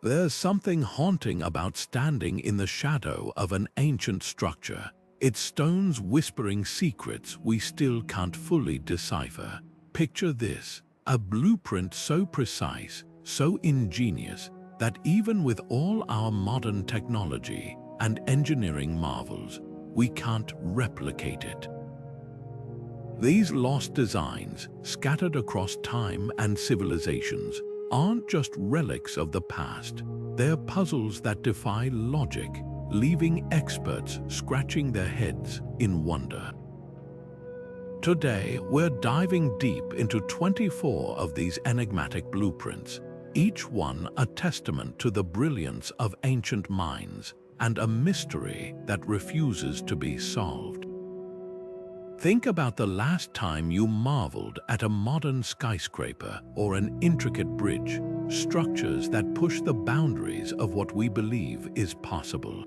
There's something haunting about standing in the shadow of an ancient structure, its stones whispering secrets we still can't fully decipher. Picture this, a blueprint so precise, so ingenious, that even with all our modern technology and engineering marvels, we can't replicate it. These lost designs, scattered across time and civilizations, aren't just relics of the past. They're puzzles that defy logic, leaving experts scratching their heads in wonder. Today, we're diving deep into 24 of these enigmatic blueprints, each one a testament to the brilliance of ancient minds and a mystery that refuses to be solved. Think about the last time you marveled at a modern skyscraper or an intricate bridge, structures that push the boundaries of what we believe is possible.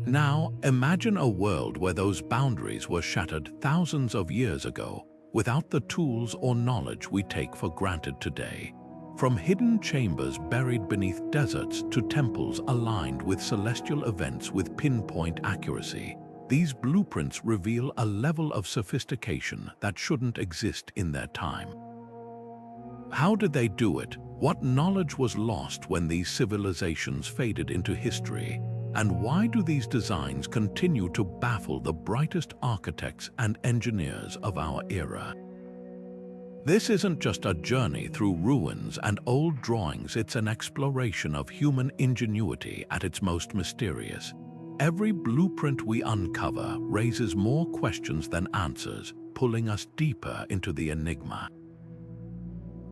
Now, imagine a world where those boundaries were shattered thousands of years ago without the tools or knowledge we take for granted today. From hidden chambers buried beneath deserts to temples aligned with celestial events with pinpoint accuracy, these blueprints reveal a level of sophistication that shouldn't exist in their time. How did they do it? What knowledge was lost when these civilizations faded into history? And why do these designs continue to baffle the brightest architects and engineers of our era? This isn't just a journey through ruins and old drawings, it's an exploration of human ingenuity at its most mysterious. Every blueprint we uncover raises more questions than answers, pulling us deeper into the enigma.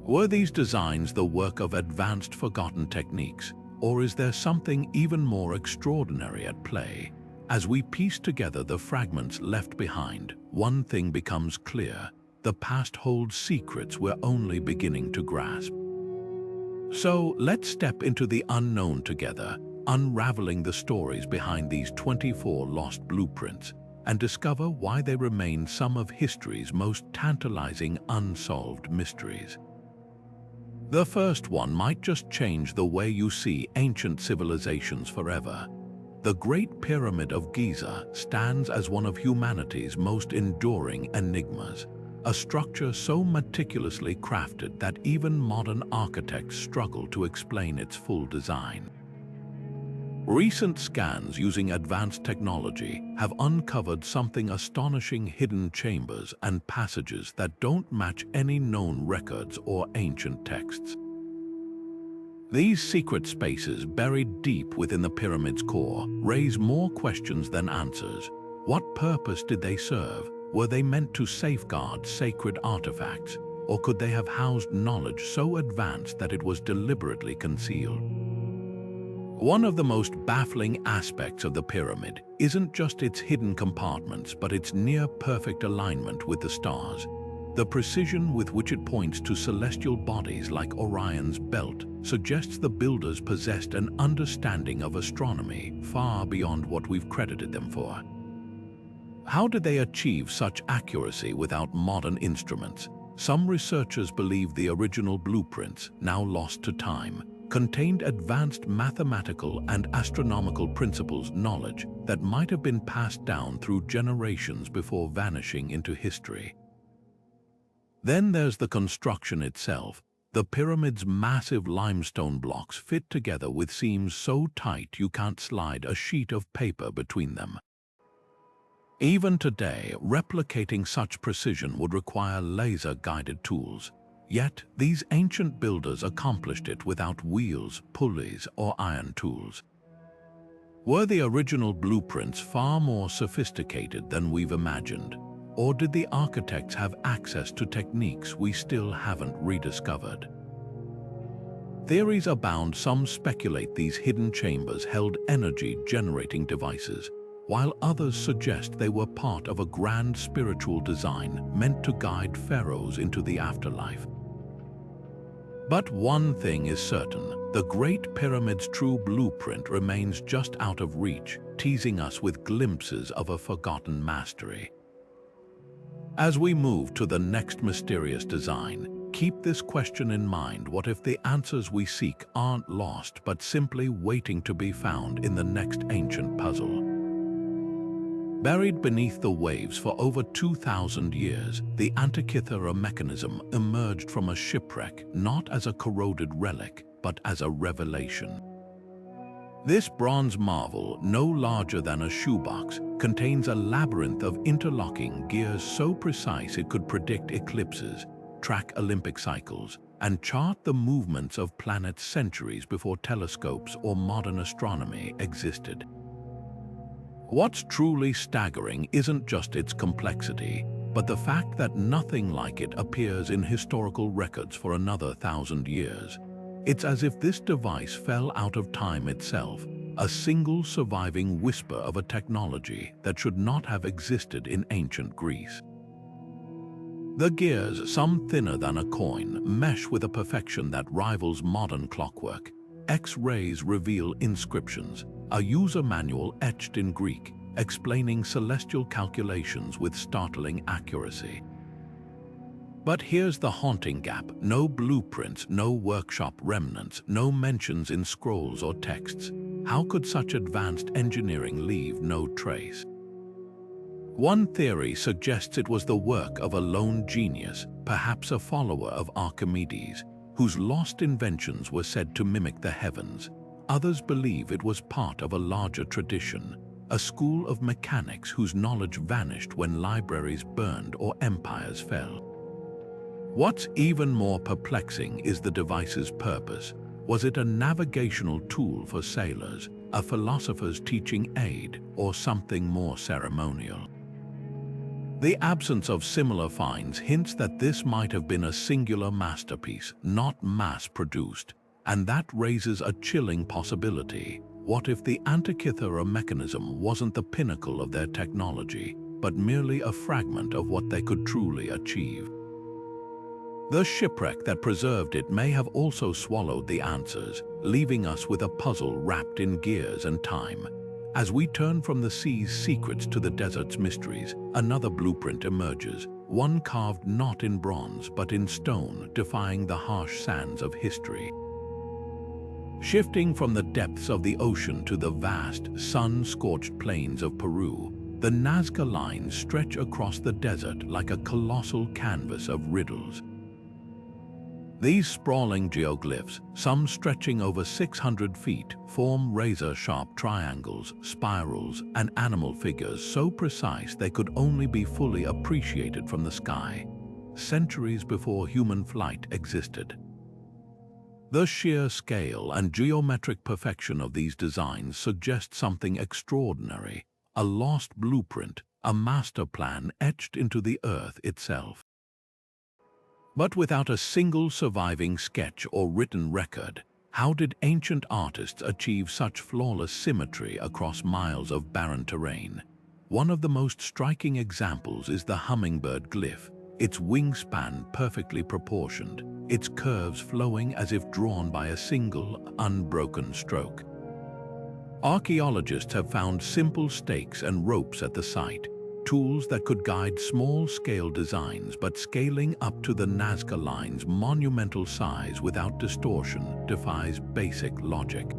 Were these designs the work of advanced forgotten techniques, or is there something even more extraordinary at play? As we piece together the fragments left behind, one thing becomes clear: the past holds secrets we're only beginning to grasp. So let's step into the unknown together, unraveling the stories behind these 24 lost blueprints, and discover why they remain some of history's most tantalizing unsolved mysteries. The first one might just change the way you see ancient civilizations forever. The Great Pyramid of Giza stands as one of humanity's most enduring enigmas, a structure so meticulously crafted that even modern architects struggle to explain its full design. Recent scans using advanced technology have uncovered something astonishing: hidden chambers and passages that don't match any known records or ancient texts. These secret spaces, buried deep within the pyramid's core, raise more questions than answers. What purpose did they serve? Were they meant to safeguard sacred artifacts, or could they have housed knowledge so advanced that it was deliberately concealed? One of the most baffling aspects of the pyramid isn't just its hidden compartments, but its near-perfect alignment with the stars. The precision with which it points to celestial bodies like Orion's belt suggests the builders possessed an understanding of astronomy far beyond what we've credited them for. How did they achieve such accuracy without modern instruments? Some researchers believe the original blueprints, now lost to time, contained advanced mathematical and astronomical principles, knowledge that might have been passed down through generations before vanishing into history. Then there's the construction itself. The pyramid's massive limestone blocks fit together with seams so tight you can't slide a sheet of paper between them. Even today, replicating such precision would require laser-guided tools. Yet, these ancient builders accomplished it without wheels, pulleys, or iron tools. Were the original blueprints far more sophisticated than we've imagined? Or did the architects have access to techniques we still haven't rediscovered? Theories abound. Some speculate these hidden chambers held energy-generating devices, while others suggest they were part of a grand spiritual design meant to guide pharaohs into the afterlife. But one thing is certain: the Great Pyramid's true blueprint remains just out of reach, teasing us with glimpses of a forgotten mastery. As we move to the next mysterious design, Keep this question in mind. What if the answers we seek aren't lost but simply waiting to be found in the next ancient puzzle? Buried beneath the waves for over 2,000 years, the Antikythera Mechanism emerged from a shipwreck not as a corroded relic, but as a revelation. This bronze marvel, no larger than a shoebox, contains a labyrinth of interlocking gears so precise it could predict eclipses, track Olympic cycles, and chart the movements of planets centuries before telescopes or modern astronomy existed. What's truly staggering isn't just its complexity, but the fact that nothing like it appears in historical records for another 1,000 years. It's as if this device fell out of time itself, a single surviving whisper of a technology that should not have existed in ancient Greece. The gears, some thinner than a coin, mesh with a perfection that rivals modern clockwork. X-rays reveal inscriptions, a user manual etched in Greek, explaining celestial calculations with startling accuracy. But here's the haunting gap: no blueprints, no workshop remnants, no mentions in scrolls or texts. How could such advanced engineering leave no trace? One theory suggests it was the work of a lone genius, perhaps a follower of Archimedes, whose lost inventions were said to mimic the heavens. Others believe it was part of a larger tradition, a school of mechanics whose knowledge vanished when libraries burned or empires fell. What's even more perplexing is the device's purpose. Was it a navigational tool for sailors, a philosopher's teaching aid, or something more ceremonial? The absence of similar finds hints that this might have been a singular masterpiece, not mass-produced, and that raises a chilling possibility. What if the Antikythera Mechanism wasn't the pinnacle of their technology, but merely a fragment of what they could truly achieve? The shipwreck that preserved it may have also swallowed the answers, leaving us with a puzzle wrapped in gears and time. As we turn from the sea's secrets to the desert's mysteries, another blueprint emerges, one carved not in bronze but in stone, defying the harsh sands of history. Shifting from the depths of the ocean to the vast, sun-scorched plains of Peru, the Nazca lines stretch across the desert like a colossal canvas of riddles. These sprawling geoglyphs, some stretching over 600 feet, form razor-sharp triangles, spirals, and animal figures so precise they could only be fully appreciated from the sky, centuries before human flight existed. The sheer scale and geometric perfection of these designs suggest something extraordinary, a lost blueprint, a master plan etched into the earth itself. But without a single surviving sketch or written record, how did ancient artists achieve such flawless symmetry across miles of barren terrain? One of the most striking examples is the hummingbird glyph, its wingspan perfectly proportioned, its curves flowing as if drawn by a single, unbroken stroke. Archaeologists have found simple stakes and ropes at the site, tools that could guide small-scale designs, but scaling up to the Nazca line's monumental size without distortion defies basic logic.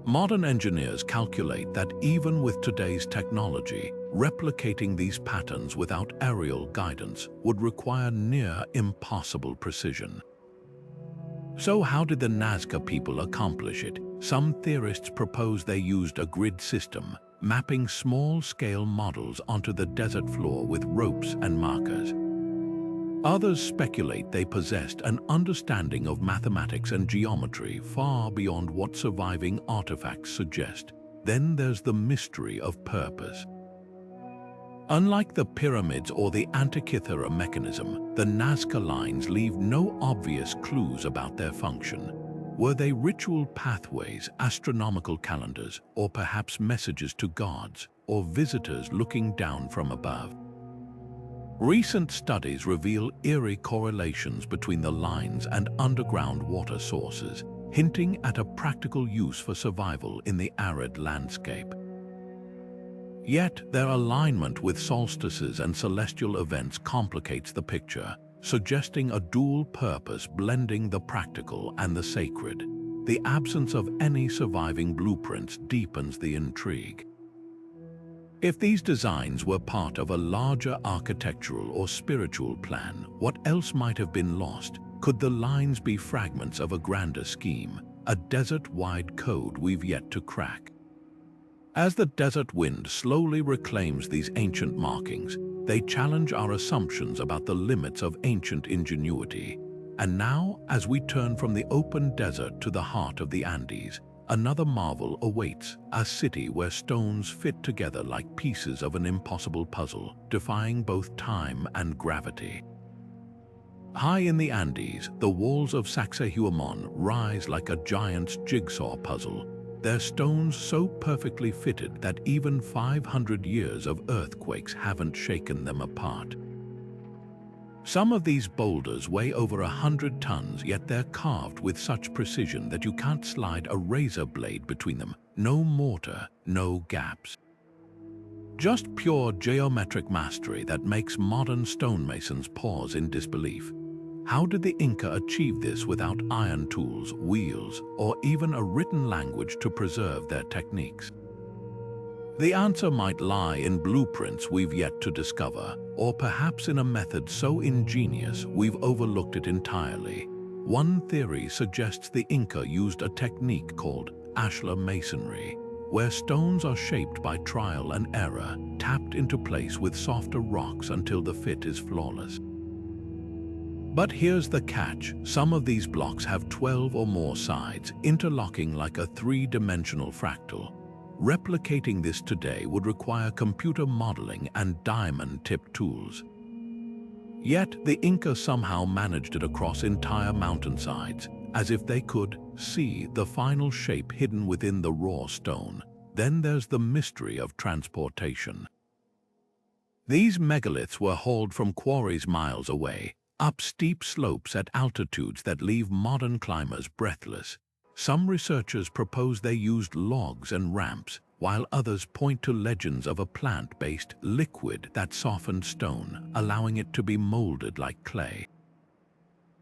Modern engineers calculate that even with today's technology, replicating these patterns without aerial guidance would require near impossible precision. So how did the Nazca people accomplish it? Some theorists propose they used a grid system, mapping small-scale models onto the desert floor with ropes and markers. Others speculate they possessed an understanding of mathematics and geometry far beyond what surviving artifacts suggest. Then there's the mystery of purpose. Unlike the pyramids or the Antikythera Mechanism, the Nazca lines leave no obvious clues about their function. Were they ritual pathways, astronomical calendars, or perhaps messages to gods or visitors looking down from above? Recent studies reveal eerie correlations between the lines and underground water sources, hinting at a practical use for survival in the arid landscape. Yet, their alignment with solstices and celestial events complicates the picture. suggesting a dual purpose blending the practical and the sacred. The absence of any surviving blueprints deepens the intrigue. If these designs were part of a larger architectural or spiritual plan, what else might have been lost? Could the lines be fragments of a grander scheme, a desert-wide code we've yet to crack? As the desert wind slowly reclaims these ancient markings, they challenge our assumptions about the limits of ancient ingenuity. And now, as we turn from the open desert to the heart of the Andes, another marvel awaits, a city where stones fit together like pieces of an impossible puzzle, defying both time and gravity. High in the Andes, the walls of Saxehuaman rise like a giant's jigsaw puzzle, their stones so perfectly fitted that even 500 years of earthquakes haven't shaken them apart. Some of these boulders weigh over 100 tons, yet they're carved with such precision that you can't slide a razor blade between them. No mortar, no gaps. Just pure geometric mastery that makes modern stonemasons pause in disbelief. How did the Inca achieve this without iron tools, wheels, or even a written language to preserve their techniques? The answer might lie in blueprints we've yet to discover, or perhaps in a method so ingenious we've overlooked it entirely. One theory suggests the Inca used a technique called ashlar masonry, where stones are shaped by trial and error, tapped into place with softer rocks until the fit is flawless. But here's the catch. Some of these blocks have 12 or more sides, interlocking like a three-dimensional fractal. Replicating this today would require computer modeling and diamond-tipped tools. Yet, the Inca somehow managed it across entire mountainsides, as if they could see the final shape hidden within the raw stone. Then there's the mystery of transportation. These megaliths were hauled from quarries miles away, up steep slopes at altitudes that leave modern climbers breathless. Some researchers propose they used logs and ramps, while others point to legends of a plant-based liquid that softened stone, allowing it to be molded like clay.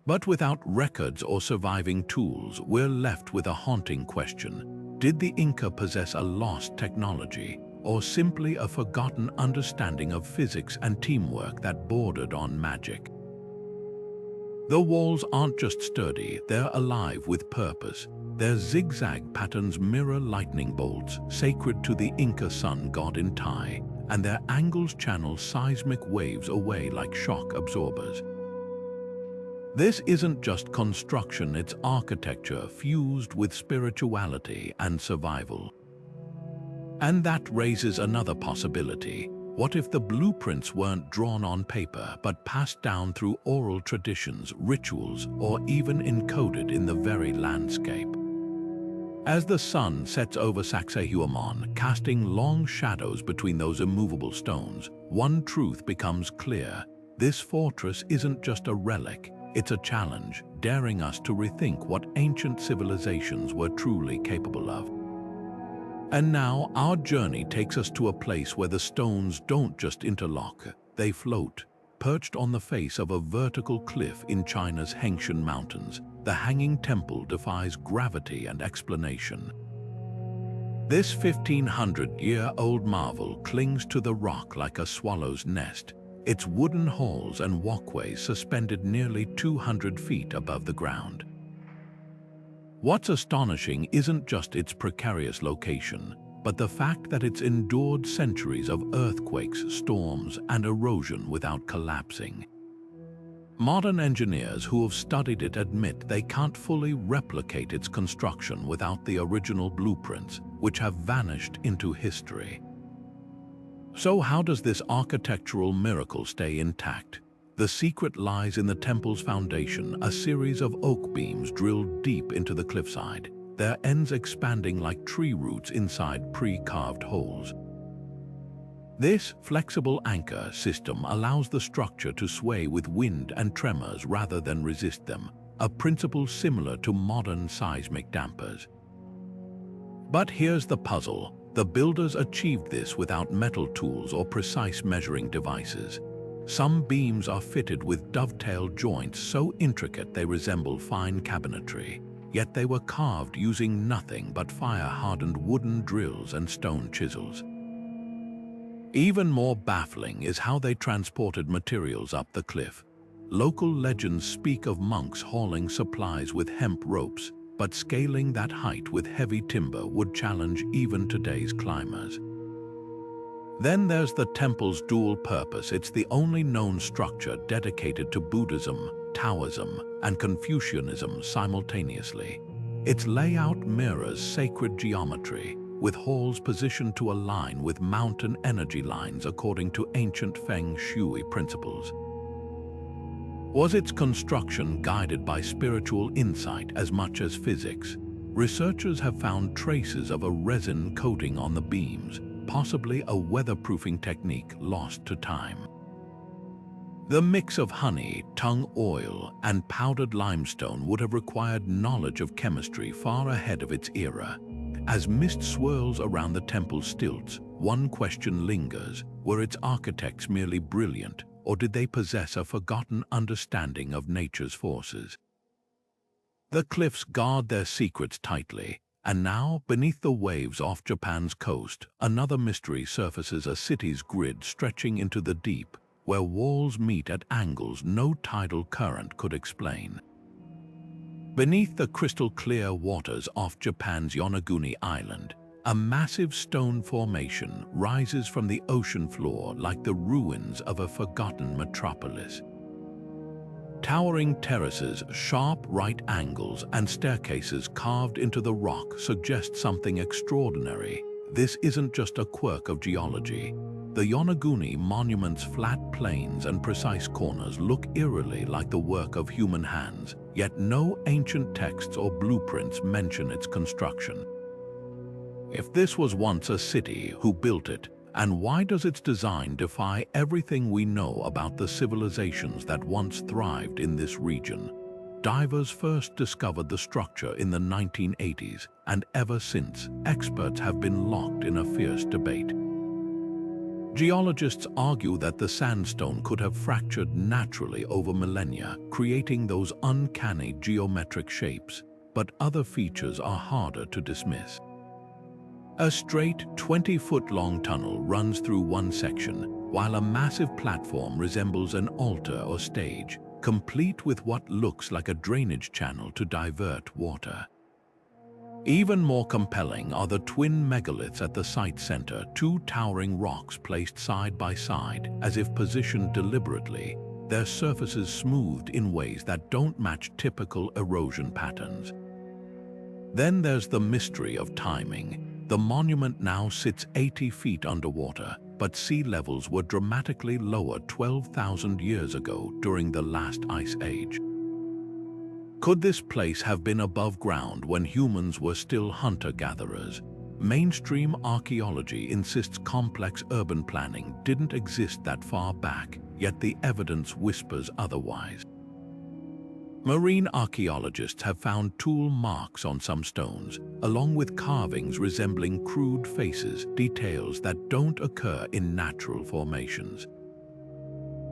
But without records or surviving tools, we're left with a haunting question. Did the Inca possess a lost technology, or simply a forgotten understanding of physics and teamwork that bordered on magic? The walls aren't just sturdy, they're alive with purpose. Their zigzag patterns mirror lightning bolts, sacred to the Inca sun god in Tai, and their angles channel seismic waves away like shock absorbers. This isn't just construction, it's architecture fused with spirituality and survival. And that raises another possibility. What if the blueprints weren't drawn on paper but passed down through oral traditions, rituals, or even encoded in the very landscape? As the sun sets over Saxehuaman, casting long shadows between those immovable stones, one truth becomes clear. This fortress isn't just a relic, it's a challenge, daring us to rethink what ancient civilizations were truly capable of. And now our journey takes us to a place where the stones don't just interlock, they float. Perched on the face of a vertical cliff in China's Hengshan Mountains, the Hanging Temple defies gravity and explanation. This 1,500-year-old marvel clings to the rock like a swallow's nest, its wooden halls and walkways suspended nearly 200 feet above the ground. What's astonishing isn't just its precarious location, but the fact that it's endured centuries of earthquakes, storms, and erosion without collapsing. Modern engineers who have studied it admit they can't fully replicate its construction without the original blueprints, which have vanished into history. So how does this architectural miracle stay intact? The secret lies in the temple's foundation, a series of oak beams drilled deep into the cliffside, their ends expanding like tree roots inside pre-carved holes. This flexible anchor system allows the structure to sway with wind and tremors rather than resist them, a principle similar to modern seismic dampers. But here's the puzzle. The builders achieved this without metal tools or precise measuring devices. Some beams are fitted with dovetail joints so intricate they resemble fine cabinetry, yet they were carved using nothing but fire-hardened wooden drills and stone chisels. Even more baffling is how they transported materials up the cliff. Local legends speak of monks hauling supplies with hemp ropes, but scaling that height with heavy timber would challenge even today's climbers. Then there's the temple's dual purpose. It's the only known structure dedicated to Buddhism, Taoism, and Confucianism simultaneously. Its layout mirrors sacred geometry, with halls positioned to align with mountain energy lines according to ancient Feng Shui principles. Was its construction guided by spiritual insight as much as physics? Researchers have found traces of a resin coating on the beams, possibly a weatherproofing technique lost to time. The mix of honey, tung oil, and powdered limestone would have required knowledge of chemistry far ahead of its era. As mist swirls around the temple's stilts, one question lingers: were its architects merely brilliant, or did they possess a forgotten understanding of nature's forces? The cliffs guard their secrets tightly, and now, beneath the waves off Japan's coast, another mystery surfaces: a city's grid stretching into the deep, where walls meet at angles no tidal current could explain. Beneath the crystal-clear waters off Japan's Yonaguni Island, a massive stone formation rises from the ocean floor like the ruins of a forgotten metropolis. Towering terraces, sharp right angles, and staircases carved into the rock suggest something extraordinary. This isn't just a quirk of geology. The Yonaguni monument's flat plains and precise corners look eerily like the work of human hands, yet no ancient texts or blueprints mention its construction. If this was once a city, who built it? And why does its design defy everything we know about the civilizations that once thrived in this region? Divers first discovered the structure in the 1980s, and ever since, experts have been locked in a fierce debate. Geologists argue that the sandstone could have fractured naturally over millennia, creating those uncanny geometric shapes, but other features are harder to dismiss. A straight 20-foot-long tunnel runs through one section, while a massive platform resembles an altar or stage, complete with what looks like a drainage channel to divert water. Even more compelling are the twin megaliths at the site center, two towering rocks placed side by side, as if positioned deliberately, their surfaces smoothed in ways that don't match typical erosion patterns. Then there's the mystery of timing. The monument now sits 80 feet underwater, but sea levels were dramatically lower 12,000 years ago during the last ice age. Could this place have been above ground when humans were still hunter-gatherers? Mainstream archaeology insists complex urban planning didn't exist that far back, yet the evidence whispers otherwise. Marine archaeologists have found tool marks on some stones, along with carvings resembling crude faces, details that don't occur in natural formations.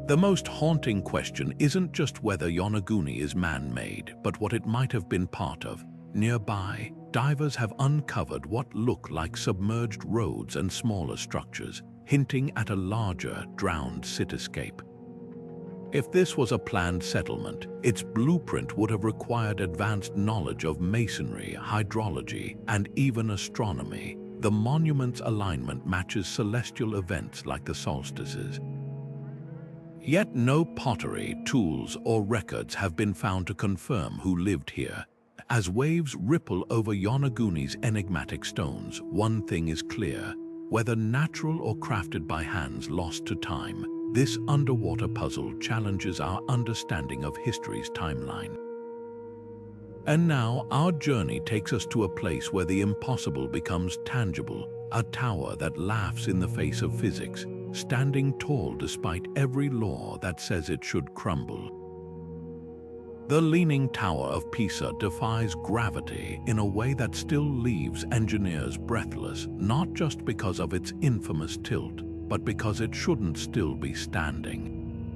The most haunting question isn't just whether Yonaguni is man-made, but what it might have been part of. Nearby, divers have uncovered what look like submerged roads and smaller structures, hinting at a larger, drowned cityscape. If this was a planned settlement, its blueprint would have required advanced knowledge of masonry, hydrology, and even astronomy. The monument's alignment matches celestial events like the solstices. Yet no pottery, tools, or records have been found to confirm who lived here. As waves ripple over Yonaguni's enigmatic stones, one thing is clear: whether natural or crafted by hands lost to time, this underwater puzzle challenges our understanding of history's timeline. And now, our journey takes us to a place where the impossible becomes tangible, a tower that laughs in the face of physics, standing tall despite every law that says it should crumble. The Leaning Tower of Pisa defies gravity in a way that still leaves engineers breathless, not just because of its infamous tilt, but because it shouldn't still be standing.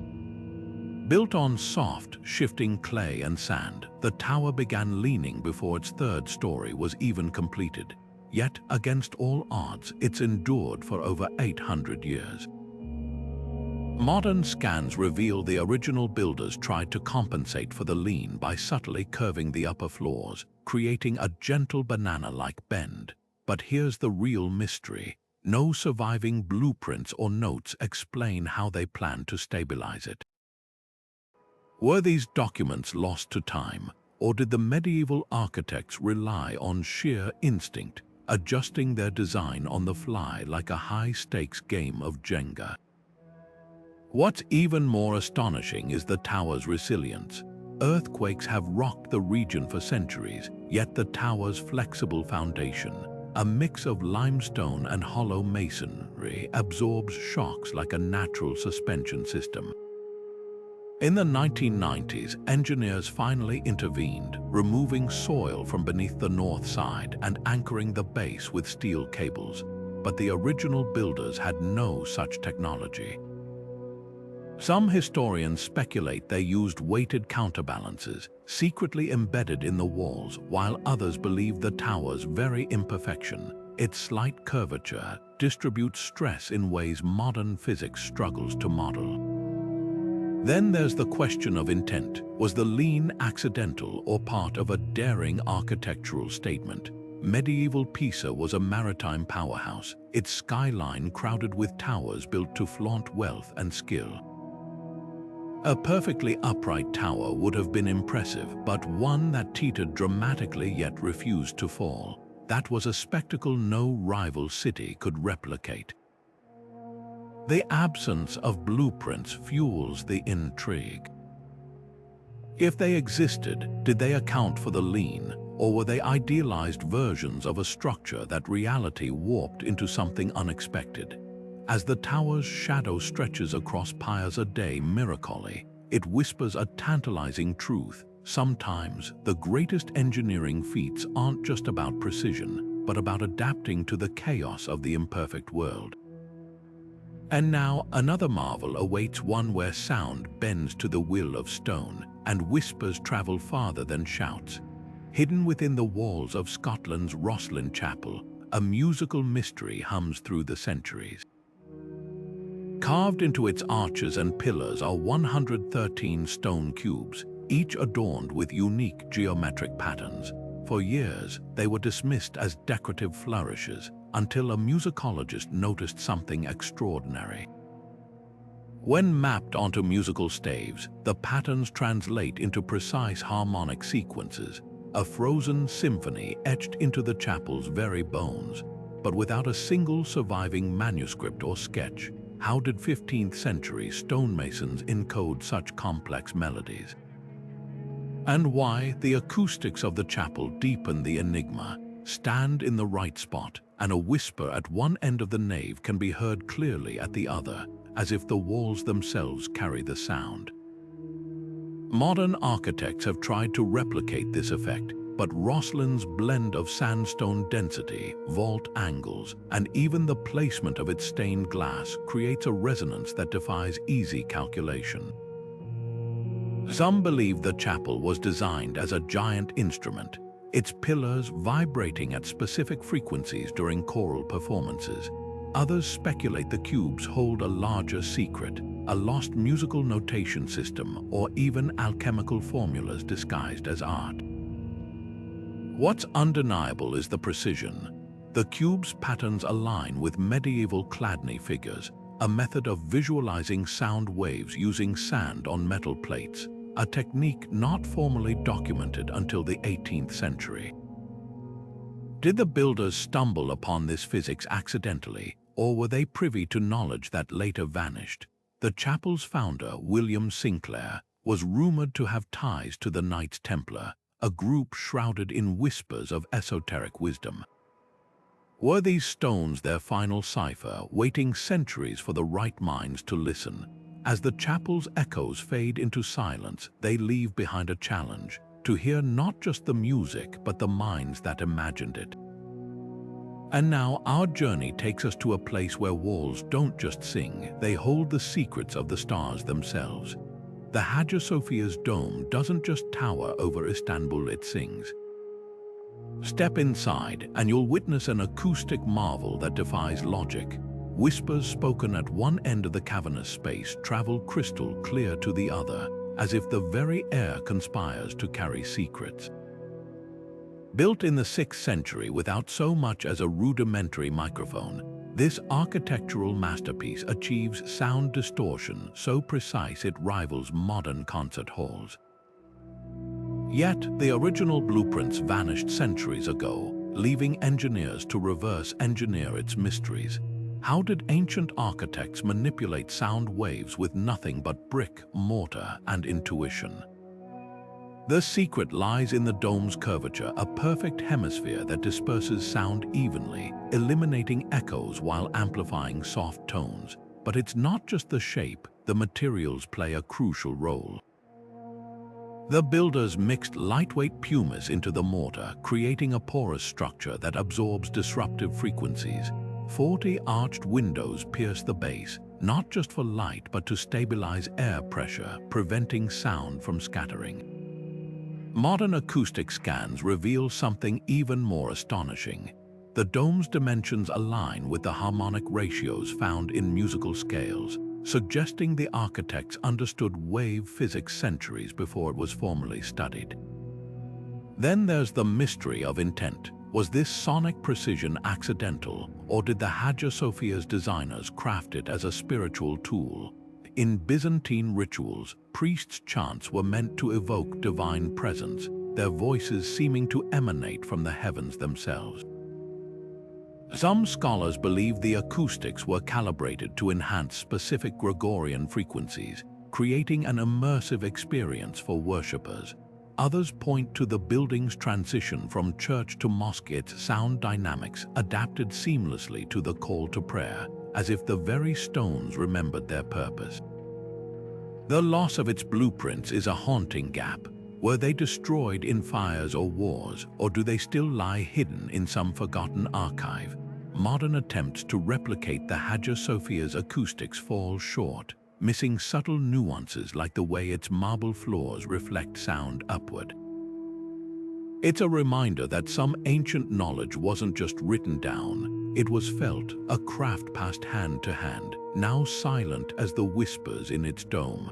Built on soft, shifting clay and sand, the tower began leaning before its third story was even completed. Yet, against all odds, it's endured for over 800 years. Modern scans reveal the original builders tried to compensate for the lean by subtly curving the upper floors, creating a gentle banana-like bend. But here's the real mystery. No surviving blueprints or notes explain how they planned to stabilize it. Were these documents lost to time, or did the medieval architects rely on sheer instinct, adjusting their design on the fly like a high-stakes game of Jenga? What's even more astonishing is the tower's resilience. Earthquakes have rocked the region for centuries, yet the tower's flexible foundation, a mix of limestone and hollow masonry, absorbs shocks like a natural suspension system. In the 1990s, engineers finally intervened, removing soil from beneath the north side and anchoring the base with steel cables. But the original builders had no such technology. Some historians speculate they used weighted counterbalances, secretly embedded in the walls, while others believe the tower's very imperfection, its slight curvature, distributes stress in ways modern physics struggles to model. Then there's the question of intent. Was the lean accidental or part of a daring architectural statement? Medieval Pisa was a maritime powerhouse, its skyline crowded with towers built to flaunt wealth and skill. A perfectly upright tower would have been impressive, but one that teetered dramatically yet refused to fall. That was a spectacle no rival city could replicate. The absence of blueprints fuels the intrigue. If they existed, did they account for the lean, or were they idealized versions of a structure that reality warped into something unexpected? As the tower's shadow stretches across Pisa Day Miracoli, it whispers a tantalizing truth. Sometimes, the greatest engineering feats aren't just about precision, but about adapting to the chaos of the imperfect world. And now, another marvel awaits, one where sound bends to the will of stone, and whispers travel farther than shouts. Hidden within the walls of Scotland's Roslyn Chapel, a musical mystery hums through the centuries. Carved into its arches and pillars are 113 stone cubes, each adorned with unique geometric patterns. For years, they were dismissed as decorative flourishes, until a musicologist noticed something extraordinary. When mapped onto musical staves, the patterns translate into precise harmonic sequences, a frozen symphony etched into the chapel's very bones. But without a single surviving manuscript or sketch, how did 15th century stonemasons encode such complex melodies? And why the acoustics of the chapel deepen the enigma, stand in the right spot, and a whisper at one end of the nave can be heard clearly at the other, as if the walls themselves carry the sound. Modern architects have tried to replicate this effect, but Roslyn's blend of sandstone density, vault angles, and even the placement of its stained glass creates a resonance that defies easy calculation. Some believe the chapel was designed as a giant instrument, its pillars vibrating at specific frequencies during choral performances. Others speculate the cubes hold a larger secret, a lost musical notation system, or even alchemical formulas disguised as art. What's undeniable is the precision. The cube's patterns align with medieval Chladni figures, a method of visualizing sound waves using sand on metal plates, a technique not formally documented until the 18th century. Did the builders stumble upon this physics accidentally, or were they privy to knowledge that later vanished? The chapel's founder, William Sinclair, was rumored to have ties to the Knights Templar, a group shrouded in whispers of esoteric wisdom. Were these stones their final cipher, waiting centuries for the right minds to listen? As the chapel's echoes fade into silence, they leave behind a challenge, to hear not just the music, but the minds that imagined it. And now our journey takes us to a place where walls don't just sing, they hold the secrets of the stars themselves. the Hagia Sophia's dome doesn't just tower over Istanbul, it sings. Step inside and you'll witness an acoustic marvel that defies logic. Whispers spoken at one end of the cavernous space travel crystal clear to the other, as if the very air conspires to carry secrets. Built in the 6th century without so much as a rudimentary microphone, this architectural masterpiece achieves sound distortion so precise it rivals modern concert halls. Yet, the original blueprints vanished centuries ago, leaving engineers to reverse engineer its mysteries. How did ancient architects manipulate sound waves with nothing but brick, mortar, and intuition? The secret lies in the dome's curvature, a perfect hemisphere that disperses sound evenly, eliminating echoes while amplifying soft tones. But it's not just the shape, the materials play a crucial role. The builders mixed lightweight pumice into the mortar, creating a porous structure that absorbs disruptive frequencies. 40 arched windows pierce the base, not just for light but to stabilize air pressure, preventing sound from scattering. Modern acoustic scans reveal something even more astonishing. The dome's dimensions align with the harmonic ratios found in musical scales, suggesting the architects understood wave physics centuries before it was formally studied. Then there's the mystery of intent. Was this sonic precision accidental, or did the Hagia Sophia's designers craft it as a spiritual tool? In Byzantine rituals, priests' chants were meant to evoke divine presence, their voices seeming to emanate from the heavens themselves. Some scholars believe the acoustics were calibrated to enhance specific Gregorian frequencies, creating an immersive experience for worshippers. Others point to the building's transition from church to mosque, its sound dynamics adapted seamlessly to the call to prayer, as if the very stones remembered their purpose. The loss of its blueprints is a haunting gap. Were they destroyed in fires or wars, or do they still lie hidden in some forgotten archive? Modern attempts to replicate the Hagia Sophia's acoustics fall short, missing subtle nuances like the way its marble floors reflect sound upward. It's a reminder that some ancient knowledge wasn't just written down, it was felt, a craft passed hand to hand, now silent as the whispers in its dome.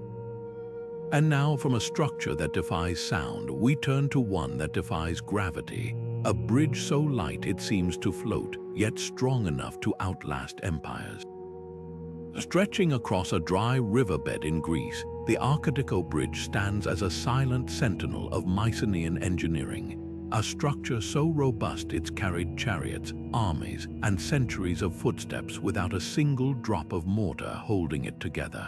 And now, from a structure that defies sound, we turn to one that defies gravity, a bridge so light it seems to float, yet strong enough to outlast empires. Stretching across a dry riverbed in Greece, the Architec Bridge stands as a silent sentinel of Mycenaean engineering, a structure so robust it's carried chariots, armies, and centuries of footsteps without a single drop of mortar holding it together.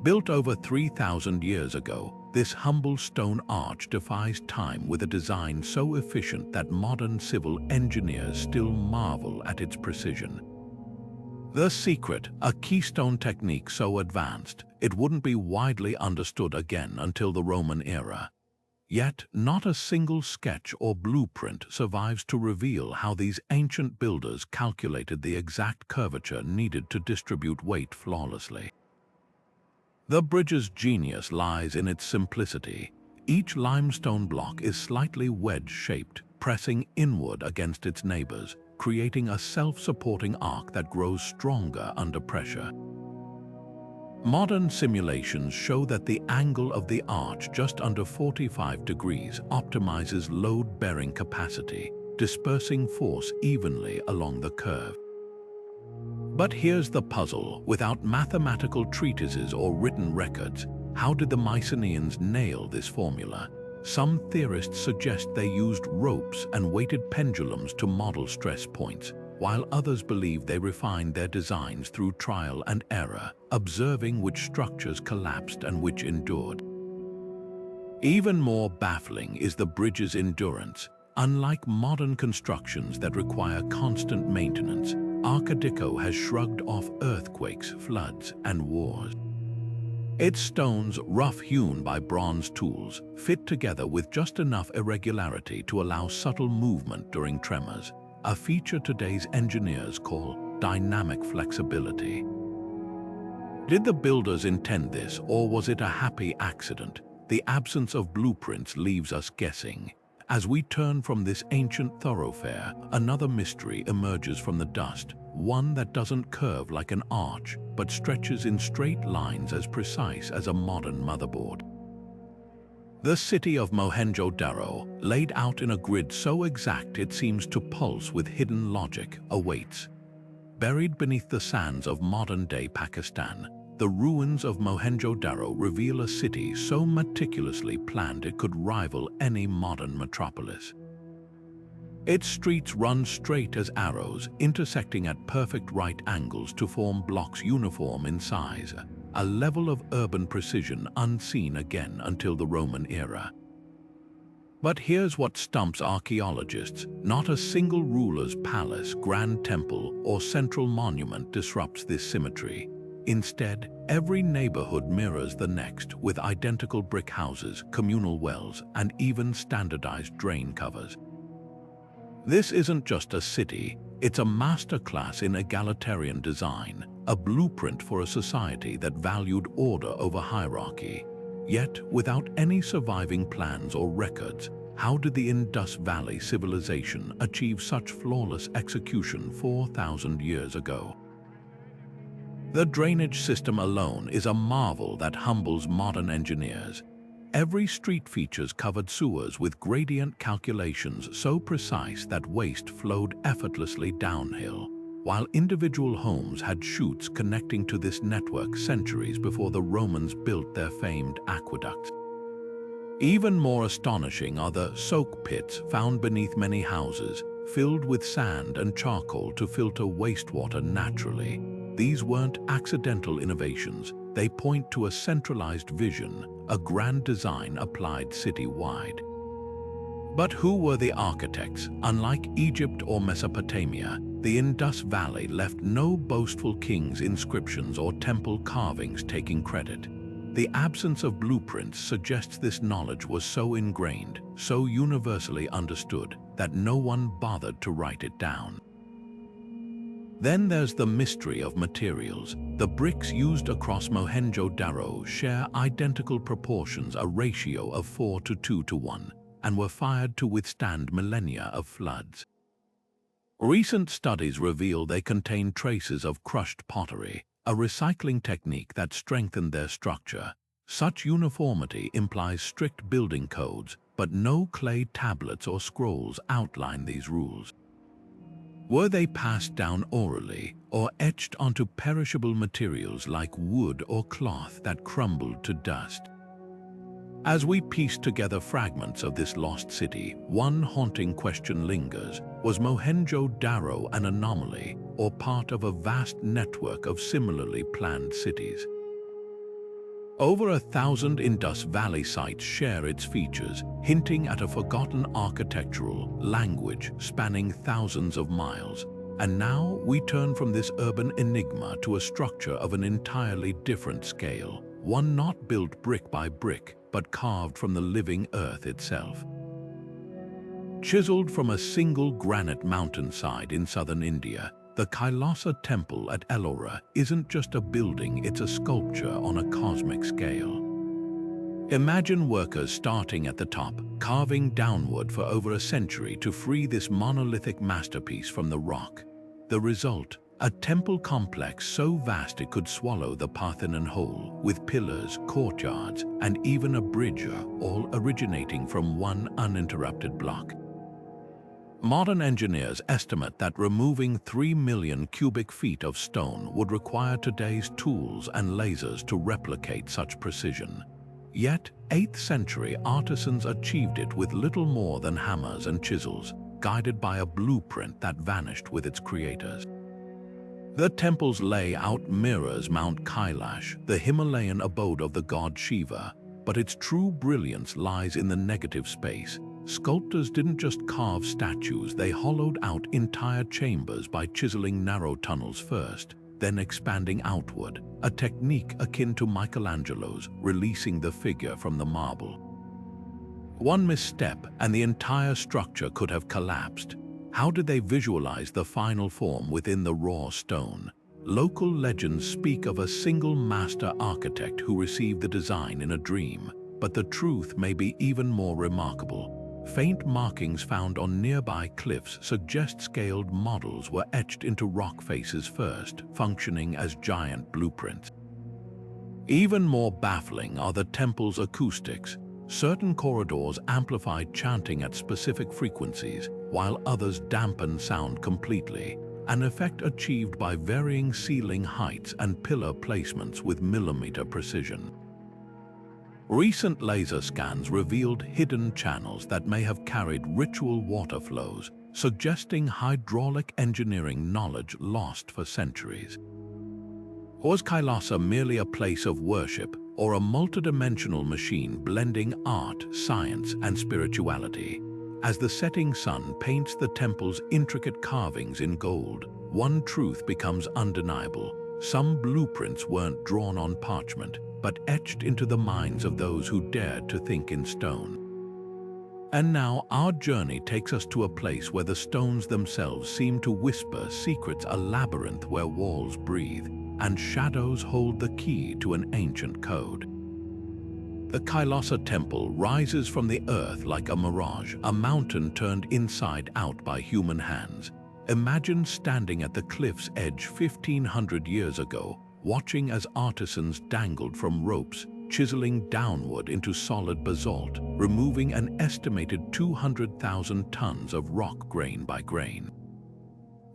Built over 3,000 years ago, this humble stone arch defies time with a design so efficient that modern civil engineers still marvel at its precision. The secret, a keystone technique so advanced, it wouldn't be widely understood again until the Roman era. Yet, not a single sketch or blueprint survives to reveal how these ancient builders calculated the exact curvature needed to distribute weight flawlessly. The bridge's genius lies in its simplicity. Each limestone block is slightly wedge-shaped, pressing inward against its neighbors, creating a self-supporting arc that grows stronger under pressure. Modern simulations show that the angle of the arch, just under 45 degrees, optimizes load-bearing capacity, dispersing force evenly along the curve. But here's the puzzle. Without mathematical treatises or written records, how did the Mycenaeans nail this formula? Some theorists suggest they used ropes and weighted pendulums to model stress points, while others believe they refined their designs through trial and error, observing which structures collapsed and which endured. Even more baffling is the bridge's endurance. Unlike modern constructions that require constant maintenance, Architec has shrugged off earthquakes, floods, and wars. Its stones, rough-hewn by bronze tools, fit together with just enough irregularity to allow subtle movement during tremors, a feature today's engineers call dynamic flexibility. Did the builders intend this, or was it a happy accident? The absence of blueprints leaves us guessing. As we turn from this ancient thoroughfare, another mystery emerges from the dust, one that doesn't curve like an arch, but stretches in straight lines as precise as a modern motherboard. The city of Mohenjo-Daro, laid out in a grid so exact it seems to pulse with hidden logic, awaits. Buried beneath the sands of modern-day Pakistan, the ruins of Mohenjo-Daro reveal a city so meticulously planned it could rival any modern metropolis. Its streets run straight as arrows, intersecting at perfect right angles to form blocks uniform in size, a level of urban precision unseen again until the Roman era. But here's what stumps archaeologists: not a single ruler's palace, grand temple, or central monument disrupts this symmetry. Instead, every neighborhood mirrors the next, with identical brick houses, communal wells, and even standardized drain covers. This isn't just a city, it's a masterclass in egalitarian design, a blueprint for a society that valued order over hierarchy. Yet, without any surviving plans or records, how did the Indus Valley civilization achieve such flawless execution 4,000 years ago? The drainage system alone is a marvel that humbles modern engineers. Every street features covered sewers with gradient calculations so precise that waste flowed effortlessly downhill, while individual homes had chutes connecting to this network centuries before the Romans built their famed aqueducts. Even more astonishing are the soak pits found beneath many houses, filled with sand and charcoal to filter wastewater naturally. These weren't accidental innovations. They point to a centralized vision, a grand design applied citywide. But who were the architects? Unlike Egypt or Mesopotamia, the Indus Valley left no boastful king's inscriptions or temple carvings taking credit. The absence of blueprints suggests this knowledge was so ingrained, so universally understood, that no one bothered to write it down. Then there's the mystery of materials. The bricks used across Mohenjo-Daro share identical proportions, a ratio of 4 to 2 to 1, and were fired to withstand millennia of floods. Recent studies reveal they contain traces of crushed pottery, a recycling technique that strengthened their structure. Such uniformity implies strict building codes, but no clay tablets or scrolls outline these rules. Were they passed down orally, or etched onto perishable materials like wood or cloth that crumbled to dust? As we piece together fragments of this lost city, one haunting question lingers: was Mohenjo-Daro an anomaly, or part of a vast network of similarly planned cities? Over 1,000 Indus Valley sites share its features, hinting at a forgotten architectural language spanning thousands of miles. And now we turn from this urban enigma to a structure of an entirely different scale, one not built brick by brick, but carved from the living earth itself. Chiseled from a single granite mountainside in southern India, the Kailasa temple at Ellora isn't just a building, it's a sculpture on a cosmic scale. Imagine workers starting at the top, carving downward for over a century to free this monolithic masterpiece from the rock. The result: a temple complex so vast it could swallow the Parthenon whole, with pillars, courtyards, and even a bridge, all originating from one uninterrupted block. Modern engineers estimate that removing 3 million cubic feet of stone would require today's tools and lasers to replicate such precision. Yet, 8th century artisans achieved it with little more than hammers and chisels, guided by a blueprint that vanished with its creators. The temple's layout mirrors Mount Kailash, the Himalayan abode of the god Shiva, but its true brilliance lies in the negative space. Sculptors didn't just carve statues, they hollowed out entire chambers by chiseling narrow tunnels first, then expanding outward, a technique akin to Michelangelo's, releasing the figure from the marble. One misstep and the entire structure could have collapsed. How did they visualize the final form within the raw stone? Local legends speak of a single master architect who received the design in a dream, but the truth may be even more remarkable. Faint markings found on nearby cliffs suggest scaled models were etched into rock faces first, functioning as giant blueprints. Even more baffling are the temple's acoustics. Certain corridors amplified chanting at specific frequencies, while others dampened sound completely, an effect achieved by varying ceiling heights and pillar placements with millimeter precision. Recent laser scans revealed hidden channels that may have carried ritual water flows, suggesting hydraulic engineering knowledge lost for centuries. Was Kailasa merely a place of worship, or a multidimensional machine blending art, science, and spirituality? As the setting sun paints the temple's intricate carvings in gold, one truth becomes undeniable. Some blueprints weren't drawn on parchment, but etched into the minds of those who dared to think in stone. And now our journey takes us to a place where the stones themselves seem to whisper secrets, a labyrinth where walls breathe, and shadows hold the key to an ancient code. The Kailasa temple rises from the earth like a mirage, a mountain turned inside out by human hands. Imagine standing at the cliff's edge 1,500 years ago, watching as artisans dangled from ropes, chiseling downward into solid basalt, removing an estimated 200,000 tons of rock grain by grain.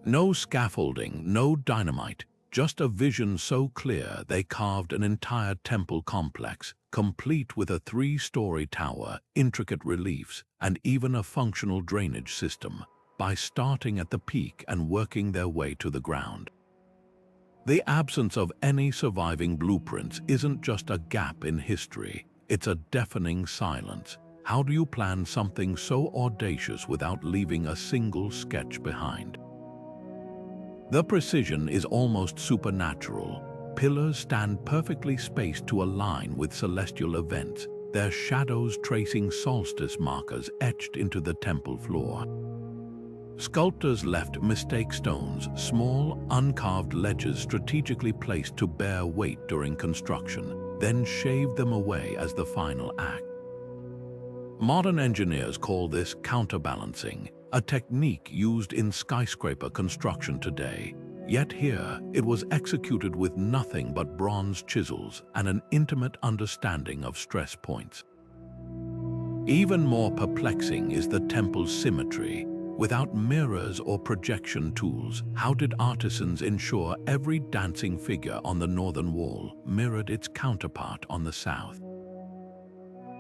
No scaffolding, no dynamite, just a vision so clear they carved an entire temple complex, complete with a 3-story tower, intricate reliefs, and even a functional drainage system, by starting at the peak and working their way to the ground. The absence of any surviving blueprints isn't just a gap in history, it's a deafening silence. How do you plan something so audacious without leaving a single sketch behind? The precision is almost supernatural. Pillars stand perfectly spaced to align with celestial events, their shadows tracing solstice markers etched into the temple floor. Sculptors left mistake stones, small, uncarved ledges strategically placed to bear weight during construction, then shaved them away as the final act. Modern engineers call this counterbalancing, a technique used in skyscraper construction today. Yet here, it was executed with nothing but bronze chisels and an intimate understanding of stress points. Even more perplexing is the temple's symmetry. Without mirrors or projection tools, how did artisans ensure every dancing figure on the northern wall mirrored its counterpart on the south?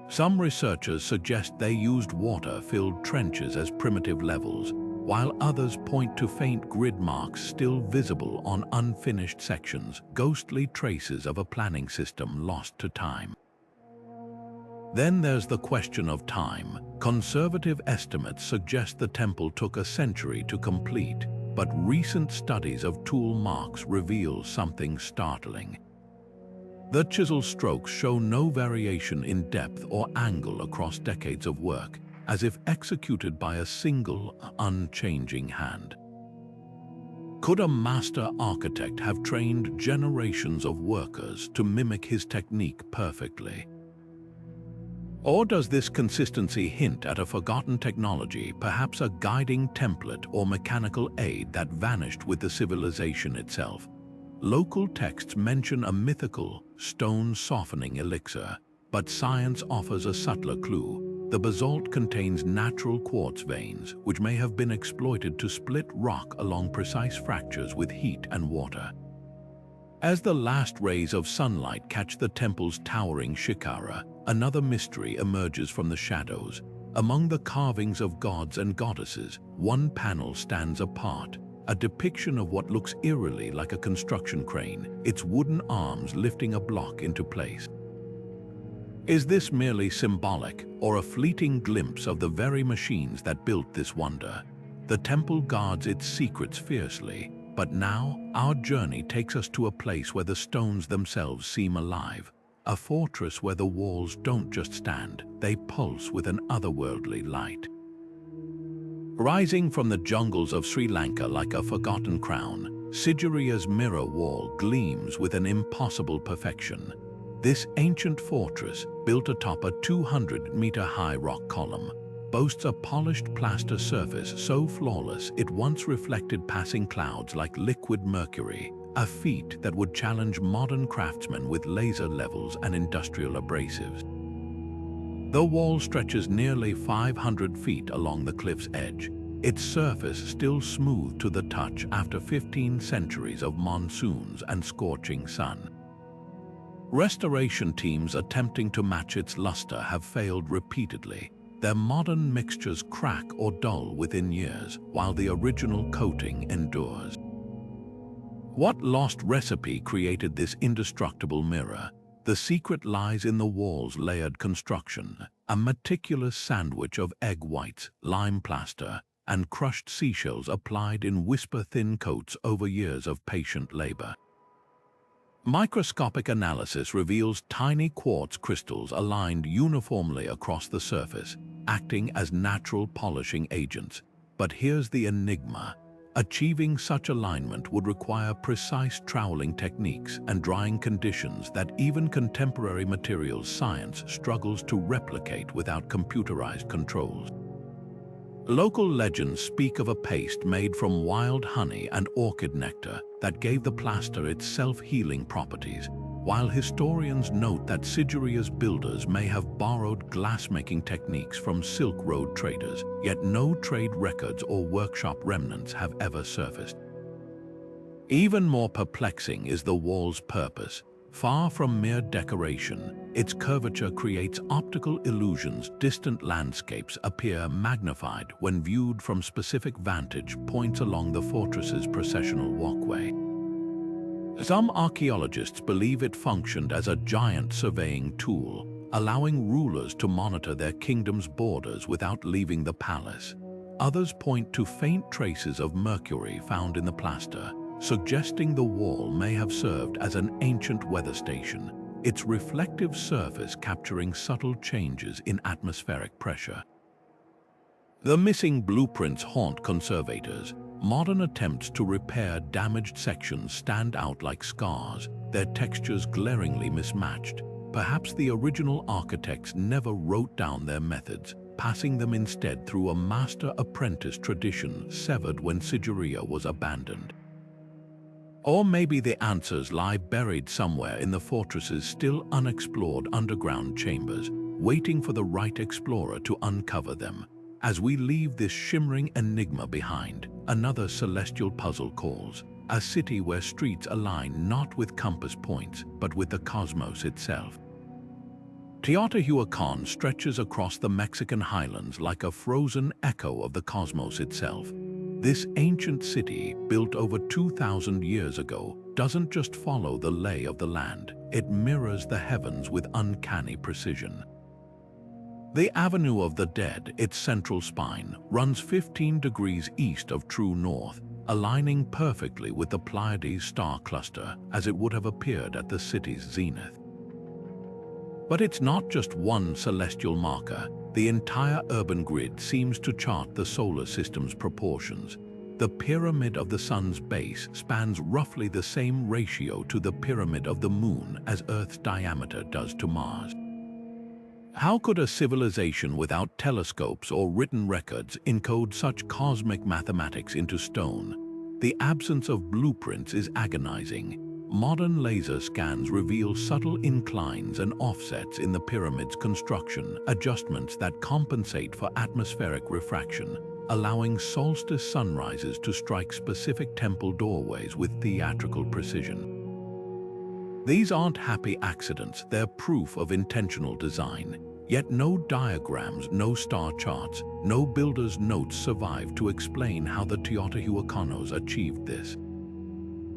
Some researchers suggest they used water-filled trenches as primitive levels, while others point to faint grid marks still visible on unfinished sections, ghostly traces of a planning system lost to time. Then there's the question of time. Conservative estimates suggest the temple took a century to complete, but recent studies of tool marks reveal something startling. The chisel strokes show no variation in depth or angle across decades of work, as if executed by a single, unchanging hand. Could a master architect have trained generations of workers to mimic his technique perfectly? Or does this consistency hint at a forgotten technology, perhaps a guiding template or mechanical aid that vanished with the civilization itself? Local texts mention a mythical, stone-softening elixir, but science offers a subtler clue. The basalt contains natural quartz veins, which may have been exploited to split rock along precise fractures with heat and water. As the last rays of sunlight catch the temple's towering shikara, another mystery emerges from the shadows. Among the carvings of gods and goddesses, one panel stands apart, a depiction of what looks eerily like a construction crane, its wooden arms lifting a block into place. Is this merely symbolic, or a fleeting glimpse of the very machines that built this wonder? The temple guards its secrets fiercely, but now our journey takes us to a place where the stones themselves seem alive, a fortress where the walls don't just stand, they pulse with an otherworldly light. Rising from the jungles of Sri Lanka like a forgotten crown, Sigiriya's mirror wall gleams with an impossible perfection. This ancient fortress, built atop a 200-meter-high rock column, boasts a polished plaster surface so flawless it once reflected passing clouds like liquid mercury, a feat that would challenge modern craftsmen with laser levels and industrial abrasives. The wall stretches nearly 500 feet along the cliff's edge, its surface still smooth to the touch after 15 centuries of monsoons and scorching sun. Restoration teams attempting to match its luster have failed repeatedly. Their modern mixtures crack or dull within years, while the original coating endures. What lost recipe created this indestructible mirror? The secret lies in the wall's layered construction, a meticulous sandwich of egg whites, lime plaster, and crushed seashells applied in whisper-thin coats over years of patient labor. Microscopic analysis reveals tiny quartz crystals aligned uniformly across the surface, acting as natural polishing agents. But here's the enigma. Achieving such alignment would require precise troweling techniques and drying conditions that even contemporary materials science struggles to replicate without computerized controls. Local legends speak of a paste made from wild honey and orchid nectar that gave the plaster its self-healing properties, while historians note that Sigiriya's builders may have borrowed glassmaking techniques from Silk Road traders, yet no trade records or workshop remnants have ever surfaced. Even more perplexing is the wall's purpose. Far from mere decoration, its curvature creates optical illusions. Distant landscapes appear magnified when viewed from specific vantage points along the fortress's processional walkway. Some archaeologists believe it functioned as a giant surveying tool, allowing rulers to monitor their kingdom's borders without leaving the palace. Others point to faint traces of mercury found in the plaster, suggesting the wall may have served as an ancient weather station, its reflective surface capturing subtle changes in atmospheric pressure. The missing blueprints haunt conservators. Modern attempts to repair damaged sections stand out like scars, their textures glaringly mismatched. Perhaps the original architects never wrote down their methods, passing them instead through a master-apprentice tradition severed when Sigiriya was abandoned. Or maybe the answers lie buried somewhere in the fortress's still unexplored underground chambers, waiting for the right explorer to uncover them. As we leave this shimmering enigma behind, another celestial puzzle calls, a city where streets align not with compass points, but with the cosmos itself. Teotihuacan stretches across the Mexican highlands like a frozen echo of the cosmos itself. This ancient city, built over 2,000 years ago, doesn't just follow the lay of the land, it mirrors the heavens with uncanny precision. The Avenue of the Dead, its central spine, runs 15 degrees east of true north, aligning perfectly with the Pleiades star cluster as it would have appeared at the city's zenith. But it's not just one celestial marker. The entire urban grid seems to chart the solar system's proportions. The pyramid of the sun's base spans roughly the same ratio to the pyramid of the moon as Earth's diameter does to Mars. How could a civilization without telescopes or written records encode such cosmic mathematics into stone? The absence of blueprints is agonizing. Modern laser scans reveal subtle inclines and offsets in the pyramid's construction, adjustments that compensate for atmospheric refraction, allowing solstice sunrises to strike specific temple doorways with theatrical precision. These aren't happy accidents, they're proof of intentional design. Yet no diagrams, no star charts, no builder's notes survive to explain how the Teotihuacanos achieved this.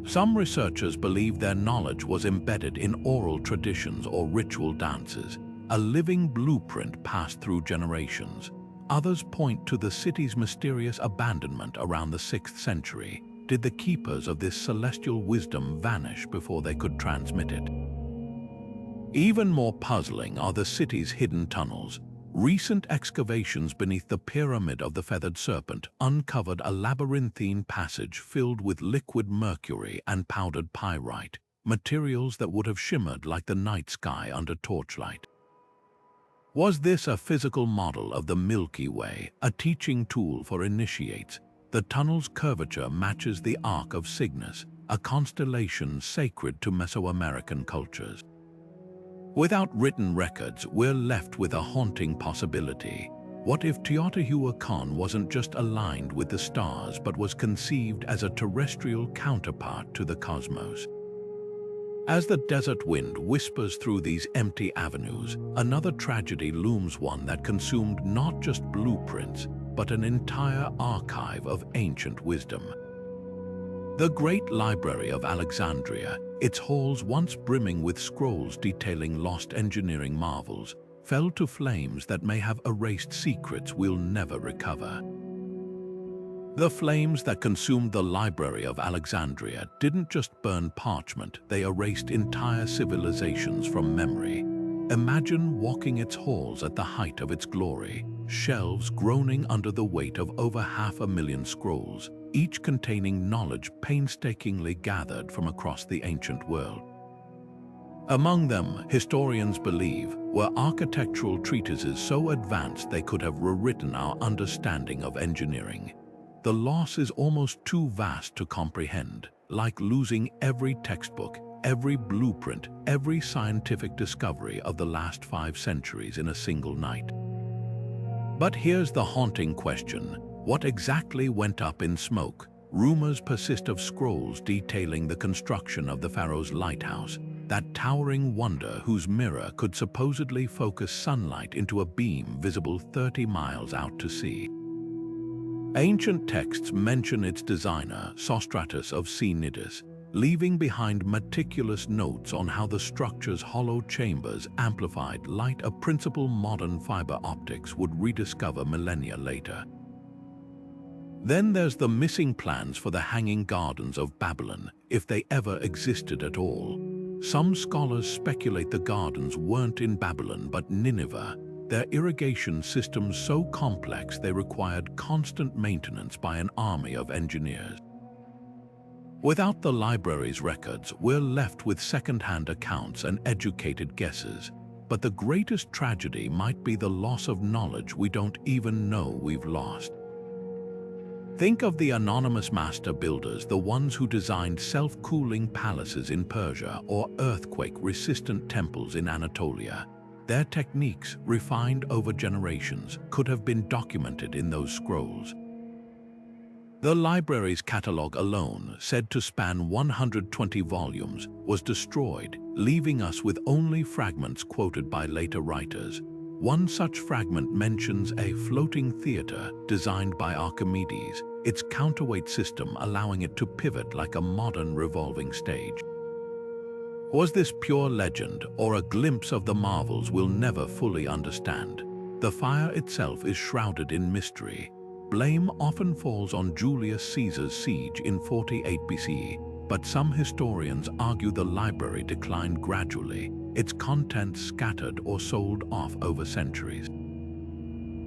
Some researchers believe their knowledge was embedded in oral traditions or ritual dances, a living blueprint passed through generations. Others point to the city's mysterious abandonment around the 6th century. Did the keepers of this celestial wisdom vanish before they could transmit it? Even more puzzling are the city's hidden tunnels. Recent excavations beneath the Pyramid of the Feathered Serpent uncovered a labyrinthine passage filled with liquid mercury and powdered pyrite, materials that would have shimmered like the night sky under torchlight. Was this a physical model of the Milky Way, a teaching tool for initiates? The tunnel's curvature matches the Arc of Cygnus, a constellation sacred to Mesoamerican cultures. Without written records, we're left with a haunting possibility. What if Teotihuacan wasn't just aligned with the stars but was conceived as a terrestrial counterpart to the cosmos? As the desert wind whispers through these empty avenues, another tragedy looms, one that consumed not just blueprints, but an entire archive of ancient wisdom. The Great Library of Alexandria, its halls once brimming with scrolls detailing lost engineering marvels, fell to flames that may have erased secrets we'll never recover. The flames that consumed the Library of Alexandria didn't just burn parchment, they erased entire civilizations from memory. Imagine walking its halls at the height of its glory, shelves groaning under the weight of over 500,000 scrolls, each containing knowledge painstakingly gathered from across the ancient world. Among them, historians believe, were architectural treatises so advanced they could have rewritten our understanding of engineering. The loss is almost too vast to comprehend, like losing every textbook, every blueprint, every scientific discovery of the last 5 centuries in a single night. But here's the haunting question. What exactly went up in smoke? Rumors persist of scrolls detailing the construction of the pharaoh's lighthouse, that towering wonder whose mirror could supposedly focus sunlight into a beam visible 30 miles out to sea. Ancient texts mention its designer, Sostratus of Cnidus, leaving behind meticulous notes on how the structure's hollow chambers amplified light, a principle modern fiber optics would rediscover millennia later. Then there's the missing plans for the Hanging Gardens of Babylon, if they ever existed at all. Some scholars speculate the gardens weren't in Babylon but Nineveh, their irrigation systems so complex they required constant maintenance by an army of engineers. Without the library's records, we're left with second-hand accounts and educated guesses. But the greatest tragedy might be the loss of knowledge we don't even know we've lost. Think of the anonymous master builders, the ones who designed self-cooling palaces in Persia or earthquake-resistant temples in Anatolia. Their techniques, refined over generations, could have been documented in those scrolls. The library's catalogue alone, said to span 120 volumes, was destroyed, leaving us with only fragments quoted by later writers. One such fragment mentions a floating theater designed by Archimedes, its counterweight system allowing it to pivot like a modern revolving stage. Was this pure legend or a glimpse of the marvels we'll never fully understand? The fire itself is shrouded in mystery. Blame often falls on Julius Caesar's siege in 48 BCE, but some historians argue the library declined gradually, its contents scattered or sold off over centuries.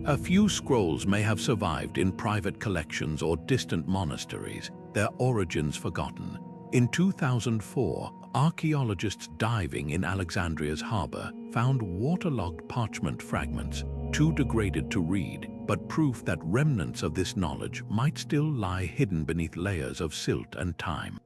A few scrolls may have survived in private collections or distant monasteries, their origins forgotten. In 2004, archaeologists diving in Alexandria's harbor found waterlogged parchment fragments, too degraded to read, but proof that remnants of this knowledge might still lie hidden beneath layers of silt and time.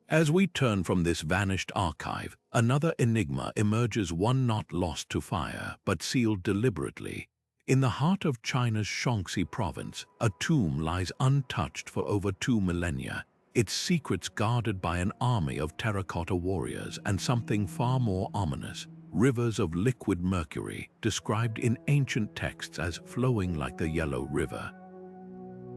As we turn from this vanished archive, another enigma emerges, one not lost to fire, but sealed deliberately. In the heart of China's Shaanxi province, a tomb lies untouched for over 2 millennia, its secrets guarded by an army of terracotta warriors and something far more ominous, rivers of liquid mercury, described in ancient texts as flowing like the Yellow River.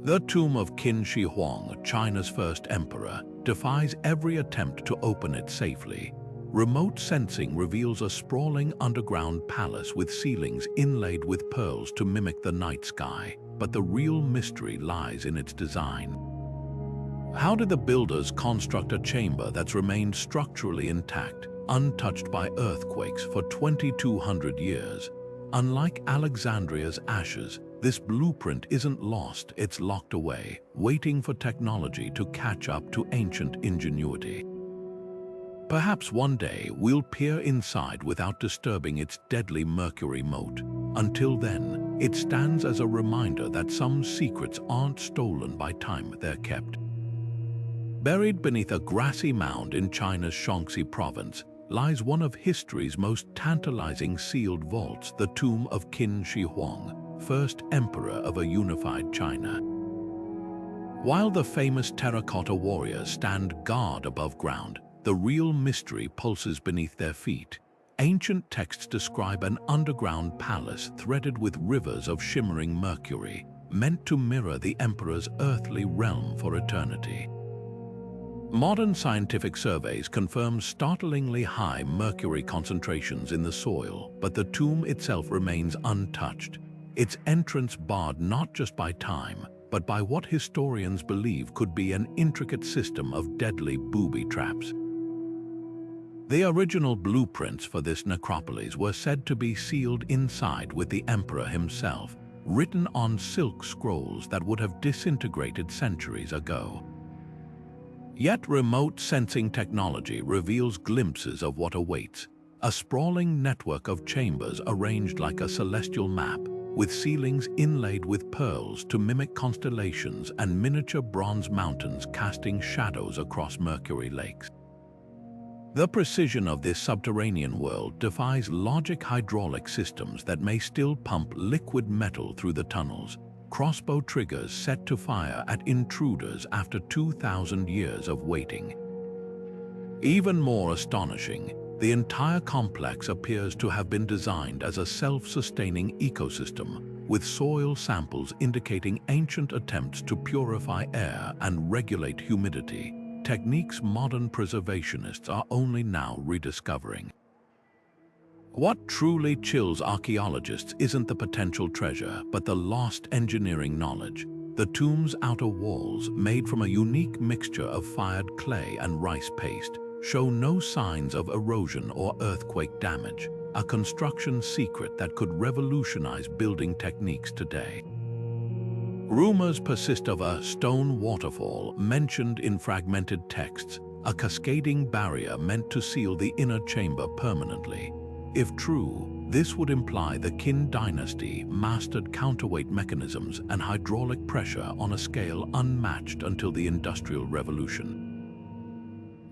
The tomb of Qin Shi Huang, China's first emperor, defies every attempt to open it safely. Remote sensing reveals a sprawling underground palace with ceilings inlaid with pearls to mimic the night sky, but the real mystery lies in its design. How did the builders construct a chamber that's remained structurally intact, untouched by earthquakes for 2,200 years? Unlike Alexandria's ashes, this blueprint isn't lost, it's locked away, waiting for technology to catch up to ancient ingenuity. Perhaps one day we'll peer inside without disturbing its deadly mercury moat. Until then, it stands as a reminder that some secrets aren't stolen by time, they're kept. Buried beneath a grassy mound in China's Shaanxi province lies one of history's most tantalizing sealed vaults, the tomb of Qin Shi Huang, first emperor of a unified China. While the famous terracotta warriors stand guard above ground, the real mystery pulses beneath their feet. Ancient texts describe an underground palace threaded with rivers of shimmering mercury, meant to mirror the emperor's earthly realm for eternity. Modern scientific surveys confirm startlingly high mercury concentrations in the soil, but the tomb itself remains untouched, its entrance barred not just by time, but by what historians believe could be an intricate system of deadly booby traps. The original blueprints for this necropolis were said to be sealed inside with the emperor himself, written on silk scrolls that would have disintegrated centuries ago. Yet remote sensing technology reveals glimpses of what awaits, a sprawling network of chambers arranged like a celestial map, with ceilings inlaid with pearls to mimic constellations and miniature bronze mountains casting shadows across mercury lakes. The precision of this subterranean world defies logic. Hydraulic systems that may still pump liquid metal through the tunnels, crossbow triggers set to fire at intruders after 2,000 years of waiting. Even more astonishing, the entire complex appears to have been designed as a self-sustaining ecosystem, with soil samples indicating ancient attempts to purify air and regulate humidity, techniques modern preservationists are only now rediscovering. What truly chills archaeologists isn't the potential treasure, but the lost engineering knowledge. The tomb's outer walls, made from a unique mixture of fired clay and rice paste, show no signs of erosion or earthquake damage, a construction secret that could revolutionize building techniques today. Rumors persist of a stone waterfall mentioned in fragmented texts, a cascading barrier meant to seal the inner chamber permanently. If true, this would imply the Qin dynasty mastered counterweight mechanisms and hydraulic pressure on a scale unmatched until the Industrial Revolution.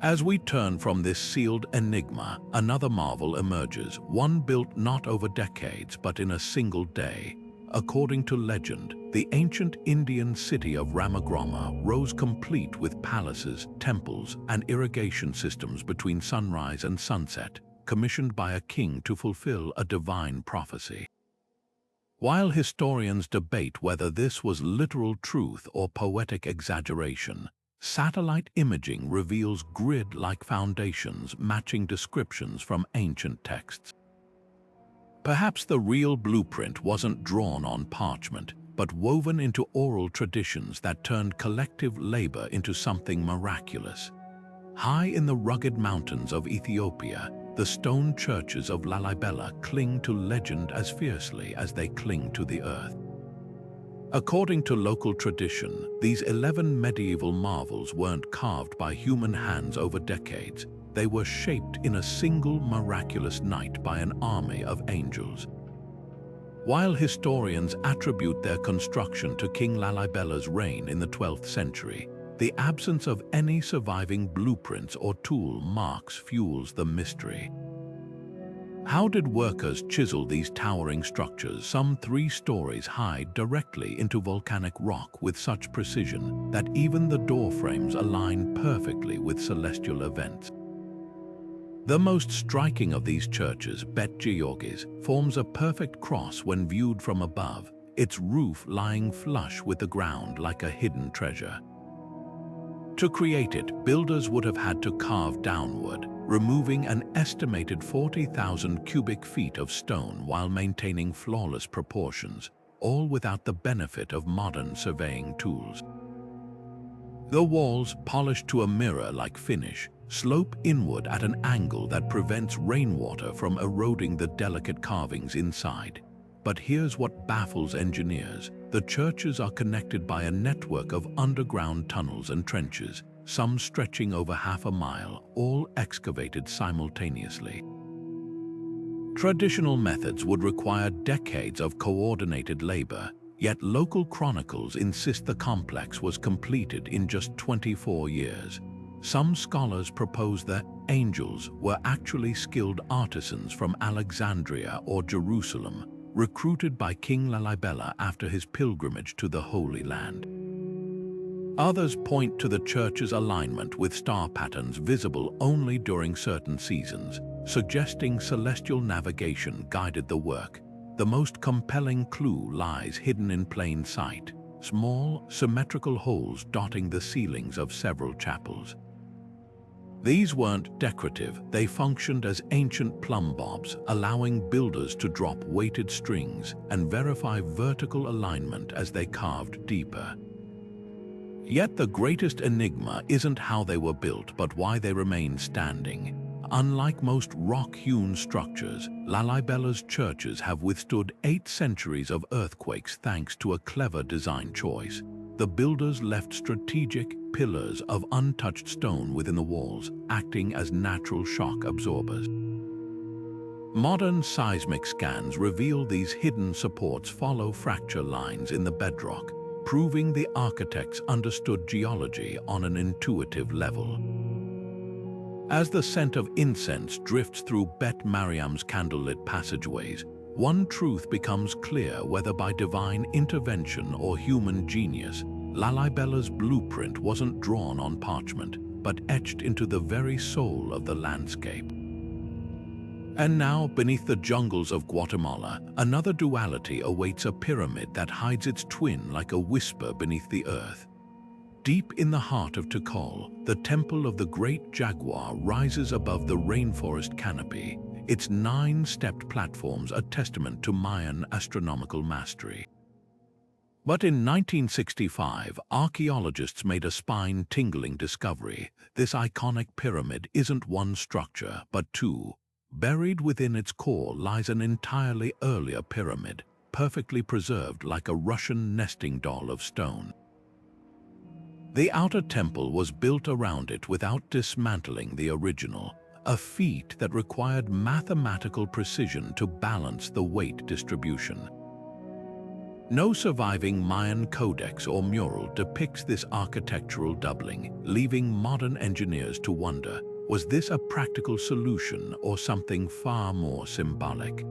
As we turn from this sealed enigma, another marvel emerges, one built not over decades but in a single day. According to legend, the ancient Indian city of Ramagrama rose complete with palaces, temples, and irrigation systems between sunrise and sunset, commissioned by a king to fulfill a divine prophecy. While historians debate whether this was literal truth or poetic exaggeration, satellite imaging reveals grid-like foundations matching descriptions from ancient texts. Perhaps the real blueprint wasn't drawn on parchment, but woven into oral traditions that turned collective labor into something miraculous. High in the rugged mountains of Ethiopia, the stone churches of Lalibela cling to legend as fiercely as they cling to the earth. According to local tradition, these 11 medieval marvels weren't carved by human hands over decades. They were shaped in a single miraculous night by an army of angels. While historians attribute their construction to King Lalibela's reign in the 12th century, the absence of any surviving blueprints or tool marks fuels the mystery. How did workers chisel these towering structures, some 3 stories high, directly into volcanic rock with such precision that even the doorframes align perfectly with celestial events? The most striking of these churches, Bet Georgis, forms a perfect cross when viewed from above, its roof lying flush with the ground like a hidden treasure. To create it, builders would have had to carve downward, removing an estimated 40,000 cubic feet of stone while maintaining flawless proportions, all without the benefit of modern surveying tools. The walls, polished to a mirror-like finish, slope inward at an angle that prevents rainwater from eroding the delicate carvings inside, But here's what baffles engineers. The churches are connected by a network of underground tunnels and trenches, some stretching over half a mile, all excavated simultaneously. Traditional methods would require decades of coordinated labor, yet local chronicles insist the complex was completed in just 24 years. Some scholars propose that angels were actually skilled artisans from Alexandria or Jerusalem, recruited by King Lalibela after his pilgrimage to the Holy Land. Others point to the church's alignment with star patterns visible only during certain seasons, suggesting celestial navigation guided the work. The most compelling clue lies hidden in plain sight, small, symmetrical holes dotting the ceilings of several chapels. These weren't decorative, they functioned as ancient plumb bobs, allowing builders to drop weighted strings and verify vertical alignment as they carved deeper. Yet the greatest enigma isn't how they were built, but why they remain standing. Unlike most rock-hewn structures, Lalibela's churches have withstood 8 centuries of earthquakes thanks to a clever design choice. The builders left strategic pillars of untouched stone within the walls, acting as natural shock absorbers. Modern seismic scans reveal these hidden supports follow fracture lines in the bedrock, proving the architects understood geology on an intuitive level. As the scent of incense drifts through Bet Mariam's candlelit passageways, one truth becomes clear: whether by divine intervention or human genius, Lalibela's blueprint wasn't drawn on parchment, but etched into the very soul of the landscape. And now, beneath the jungles of Guatemala, another duality awaits: a pyramid that hides its twin like a whisper beneath the earth. Deep in the heart of Tikal, the temple of the Great Jaguar rises above the rainforest canopy, its 9-stepped platforms a testament to Mayan astronomical mastery. But in 1965, archaeologists made a spine-tingling discovery. This iconic pyramid isn't one structure, but 2. Buried within its core lies an entirely earlier pyramid, perfectly preserved like a Russian nesting doll of stone. The outer temple was built around it without dismantling the original, a feat that required mathematical precision to balance the weight distribution. No surviving Mayan codex or mural depicts this architectural doubling, leaving modern engineers to wonder: was this a practical solution or something far more symbolic?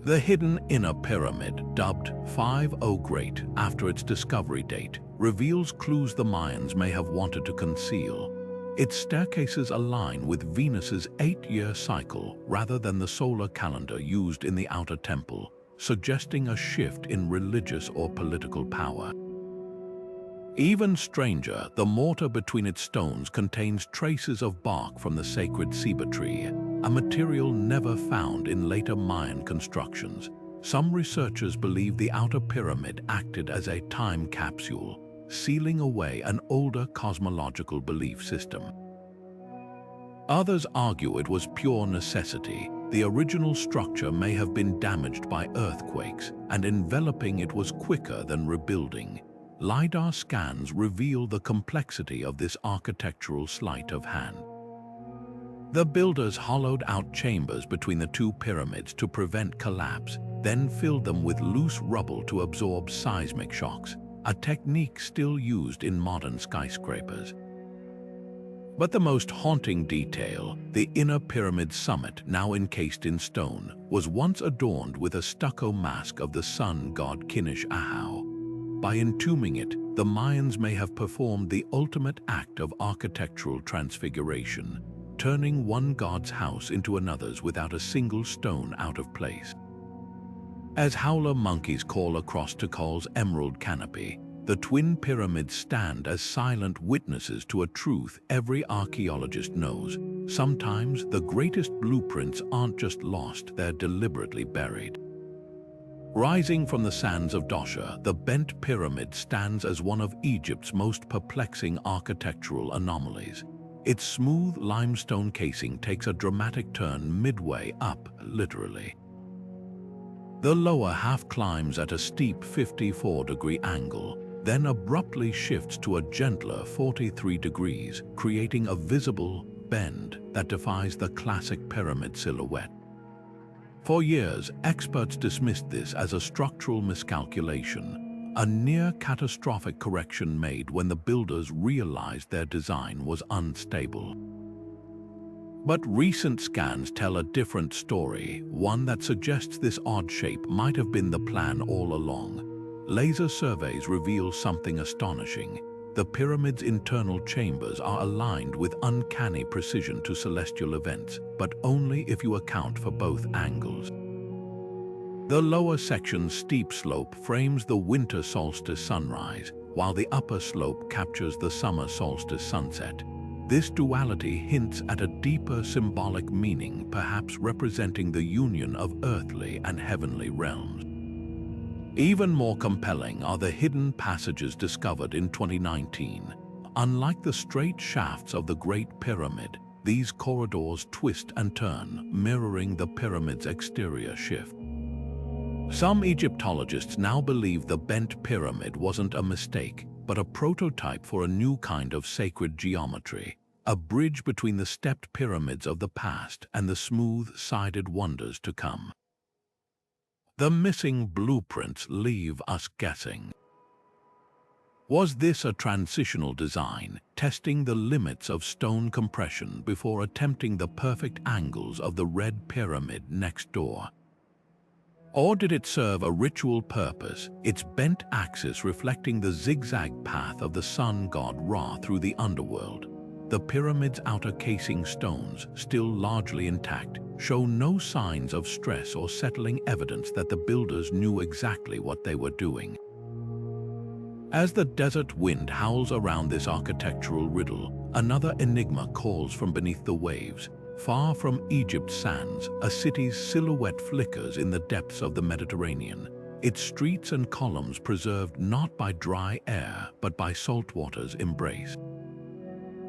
The hidden inner pyramid, dubbed 5-0 Great after its discovery date, reveals clues the Mayans may have wanted to conceal. Its staircases align with Venus's 8-year cycle rather than the solar calendar used in the outer temple, suggesting a shift in religious or political power. Even stranger, the mortar between its stones contains traces of bark from the sacred ceiba tree, a material never found in later Mayan constructions. Some researchers believe the outer pyramid acted as a time capsule, sealing away an older cosmological belief system. Others argue it was pure necessity. The original structure may have been damaged by earthquakes, and enveloping it was quicker than rebuilding. LiDAR scans reveal the complexity of this architectural sleight of hand. The builders hollowed out chambers between the 2 pyramids to prevent collapse, then filled them with loose rubble to absorb seismic shocks, a technique still used in modern skyscrapers. But the most haunting detail, the inner pyramid summit, now encased in stone, was once adorned with a stucco mask of the sun god Qin Shi Huang. By entombing it, the Mayans may have performed the ultimate act of architectural transfiguration, turning one god's house into another's without a single stone out of place. As howler monkeys call across Tikal's emerald canopy, the twin pyramids stand as silent witnesses to a truth every archaeologist knows. Sometimes the greatest blueprints aren't just lost, they're deliberately buried. Rising from the sands of Dosha, the bent pyramid stands as one of Egypt's most perplexing architectural anomalies. Its smooth limestone casing takes a dramatic turn midway up, literally. The lower half climbs at a steep 54-degree angle, then abruptly shifts to a gentler 43 degrees, creating a visible bend that defies the classic pyramid silhouette. For years, experts dismissed this as a structural miscalculation, a near-catastrophic correction made when the builders realized their design was unstable. But recent scans tell a different story, one that suggests this odd shape might have been the plan all along. Laser surveys reveal something astonishing. The pyramid's internal chambers are aligned with uncanny precision to celestial events, but only if you account for both angles. The lower section's steep slope frames the winter solstice sunrise, while the upper slope captures the summer solstice sunset. This duality hints at a deeper symbolic meaning, perhaps representing the union of earthly and heavenly realms. Even more compelling are the hidden passages discovered in 2019. Unlike the straight shafts of the Great Pyramid, these corridors twist and turn, mirroring the pyramid's exterior shift. Some Egyptologists now believe the bent pyramid wasn't a mistake, but a prototype for a new kind of sacred geometry, a bridge between the stepped pyramids of the past and the smooth-sided wonders to come. The missing blueprints leave us guessing. Was this a transitional design, testing the limits of stone compression before attempting the perfect angles of the Red Pyramid next door? Or did it serve a ritual purpose, its bent axis reflecting the zigzag path of the sun god Ra through the underworld? The pyramid's outer casing stones, still largely intact, show no signs of stress or settling, evidence that the builders knew exactly what they were doing. As the desert wind howls around this architectural riddle, another enigma calls from beneath the waves. Far from Egypt's sands, a city's silhouette flickers in the depths of the Mediterranean, its streets and columns preserved not by dry air but by saltwater's embrace.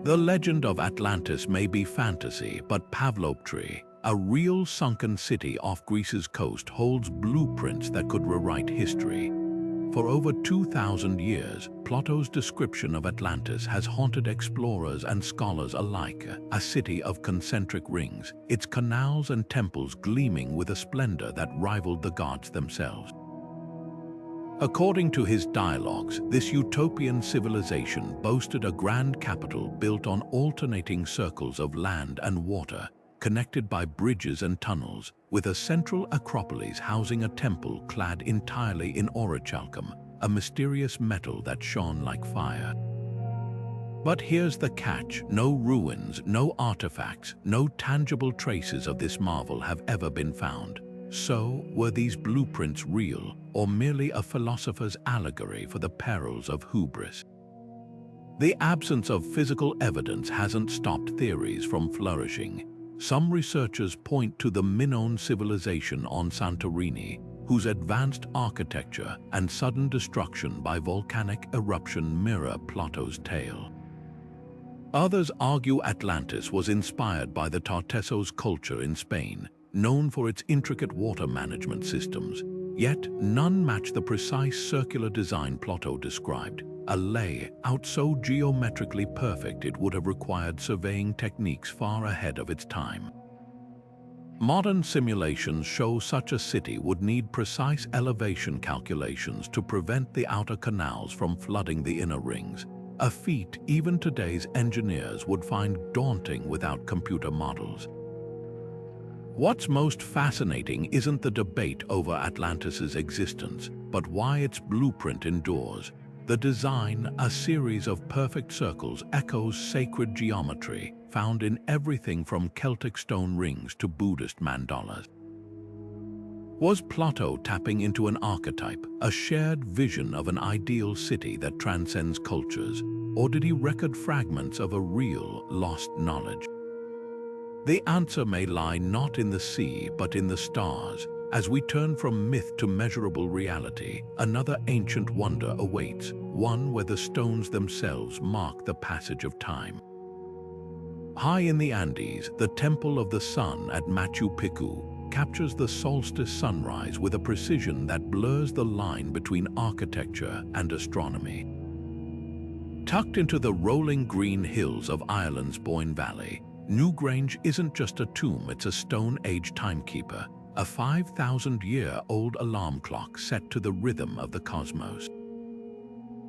The legend of Atlantis may be fantasy, but Pavloptri, a real sunken city off Greece's coast, holds blueprints that could rewrite history. For over 2,000 years, Plato's description of Atlantis has haunted explorers and scholars alike, a city of concentric rings, its canals and temples gleaming with a splendor that rivaled the gods themselves. According to his dialogues, this utopian civilization boasted a grand capital built on alternating circles of land and water, connected by bridges and tunnels, with a central acropolis housing a temple clad entirely in orichalcum, a mysterious metal that shone like fire. But here's the catch: no ruins, no artifacts, no tangible traces of this marvel have ever been found. So, were these blueprints real, or merely a philosopher's allegory for the perils of hubris? The absence of physical evidence hasn't stopped theories from flourishing. Some researchers point to the Minoan civilization on Santorini, whose advanced architecture and sudden destruction by volcanic eruption mirror Plato's tale. Others argue Atlantis was inspired by the Tartessos culture in Spain, known for its intricate water management systems. Yet none match the precise circular design Plato described, a layout so geometrically perfect it would have required surveying techniques far ahead of its time. Modern simulations show such a city would need precise elevation calculations to prevent the outer canals from flooding the inner rings, a feat even today's engineers would find daunting without computer models. What's most fascinating isn't the debate over Atlantis's existence, but why its blueprint endures. The design, a series of perfect circles, echoes sacred geometry found in everything from Celtic stone rings to Buddhist mandalas. Was Plato tapping into an archetype, a shared vision of an ideal city that transcends cultures, or did he record fragments of a real, lost knowledge? The answer may lie not in the sea but in the stars. As we turn from myth to measurable reality, another ancient wonder awaits, one where the stones themselves mark the passage of time. High in the Andes, the Temple of the Sun at Machu Picchu captures the solstice sunrise with a precision that blurs the line between architecture and astronomy. Tucked into the rolling green hills of Ireland's Boyne Valley, Newgrange isn't just a tomb, it's a Stone Age timekeeper, a 5,000-year-old alarm clock set to the rhythm of the cosmos.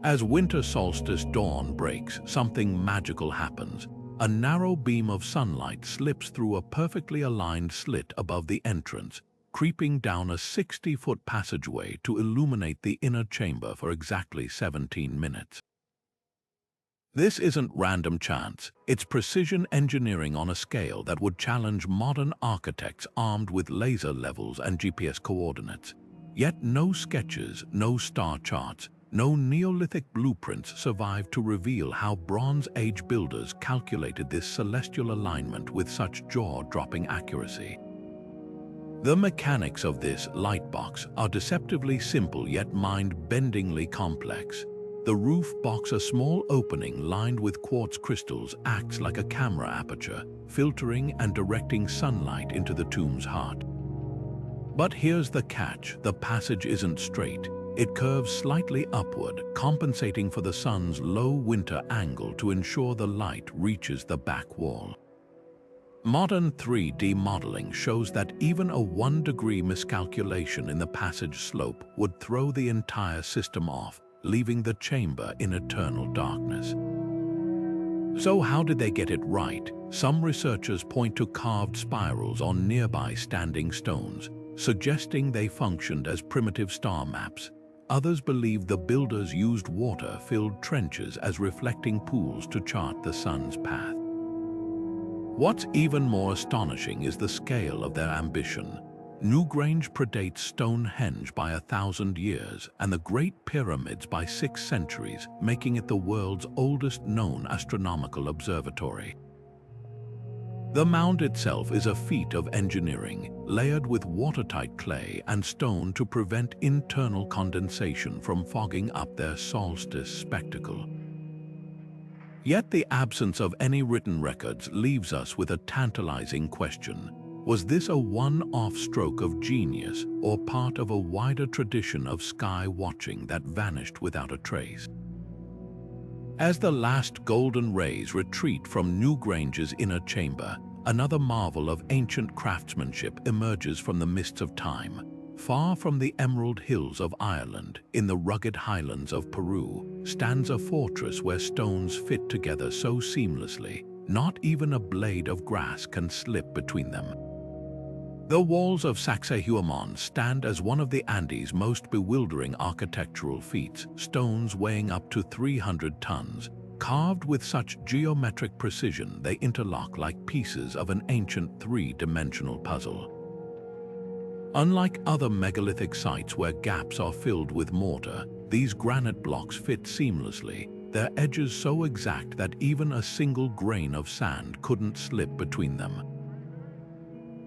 As winter solstice dawn breaks, something magical happens. A narrow beam of sunlight slips through a perfectly aligned slit above the entrance, creeping down a 60-foot passageway to illuminate the inner chamber for exactly 17 minutes. This isn't random chance, it's precision engineering on a scale that would challenge modern architects armed with laser levels and GPS coordinates. Yet no sketches, no star charts, no Neolithic blueprints survive to reveal how Bronze Age builders calculated this celestial alignment with such jaw-dropping accuracy. The mechanics of this light box are deceptively simple yet mind-bendingly complex. The roof box, a small opening lined with quartz crystals, acts like a camera aperture, filtering and directing sunlight into the tomb's heart. But here's the catch: the passage isn't straight. It curves slightly upward, compensating for the sun's low winter angle to ensure the light reaches the back wall. Modern 3D modeling shows that even a 1-degree miscalculation in the passage slope would throw the entire system off, leaving the chamber in eternal darkness. So how did they get it right? Some researchers point to carved spirals on nearby standing stones, suggesting they functioned as primitive star maps. Others believe the builders used water-filled trenches as reflecting pools to chart the sun's path. What's even more astonishing is the scale of their ambition. Newgrange predates Stonehenge by 1,000 years and the Great Pyramids by 6 centuries, making it the world's oldest known astronomical observatory. The mound itself is a feat of engineering, layered with watertight clay and stone to prevent internal condensation from fogging up their solstice spectacle. Yet the absence of any written records leaves us with a tantalizing question. Was this a one-off stroke of genius or part of a wider tradition of sky watching that vanished without a trace? As the last golden rays retreat from Newgrange's inner chamber, another marvel of ancient craftsmanship emerges from the mists of time. Far from the emerald hills of Ireland, in the rugged highlands of Peru, stands a fortress where stones fit together so seamlessly, not even a blade of grass can slip between them. The walls of Saxehuaman stand as one of the Andes' most bewildering architectural feats, stones weighing up to 300 tons, carved with such geometric precision they interlock like pieces of an ancient 3-dimensional puzzle. Unlike other megalithic sites where gaps are filled with mortar, these granite blocks fit seamlessly, their edges so exact that even a single grain of sand couldn't slip between them.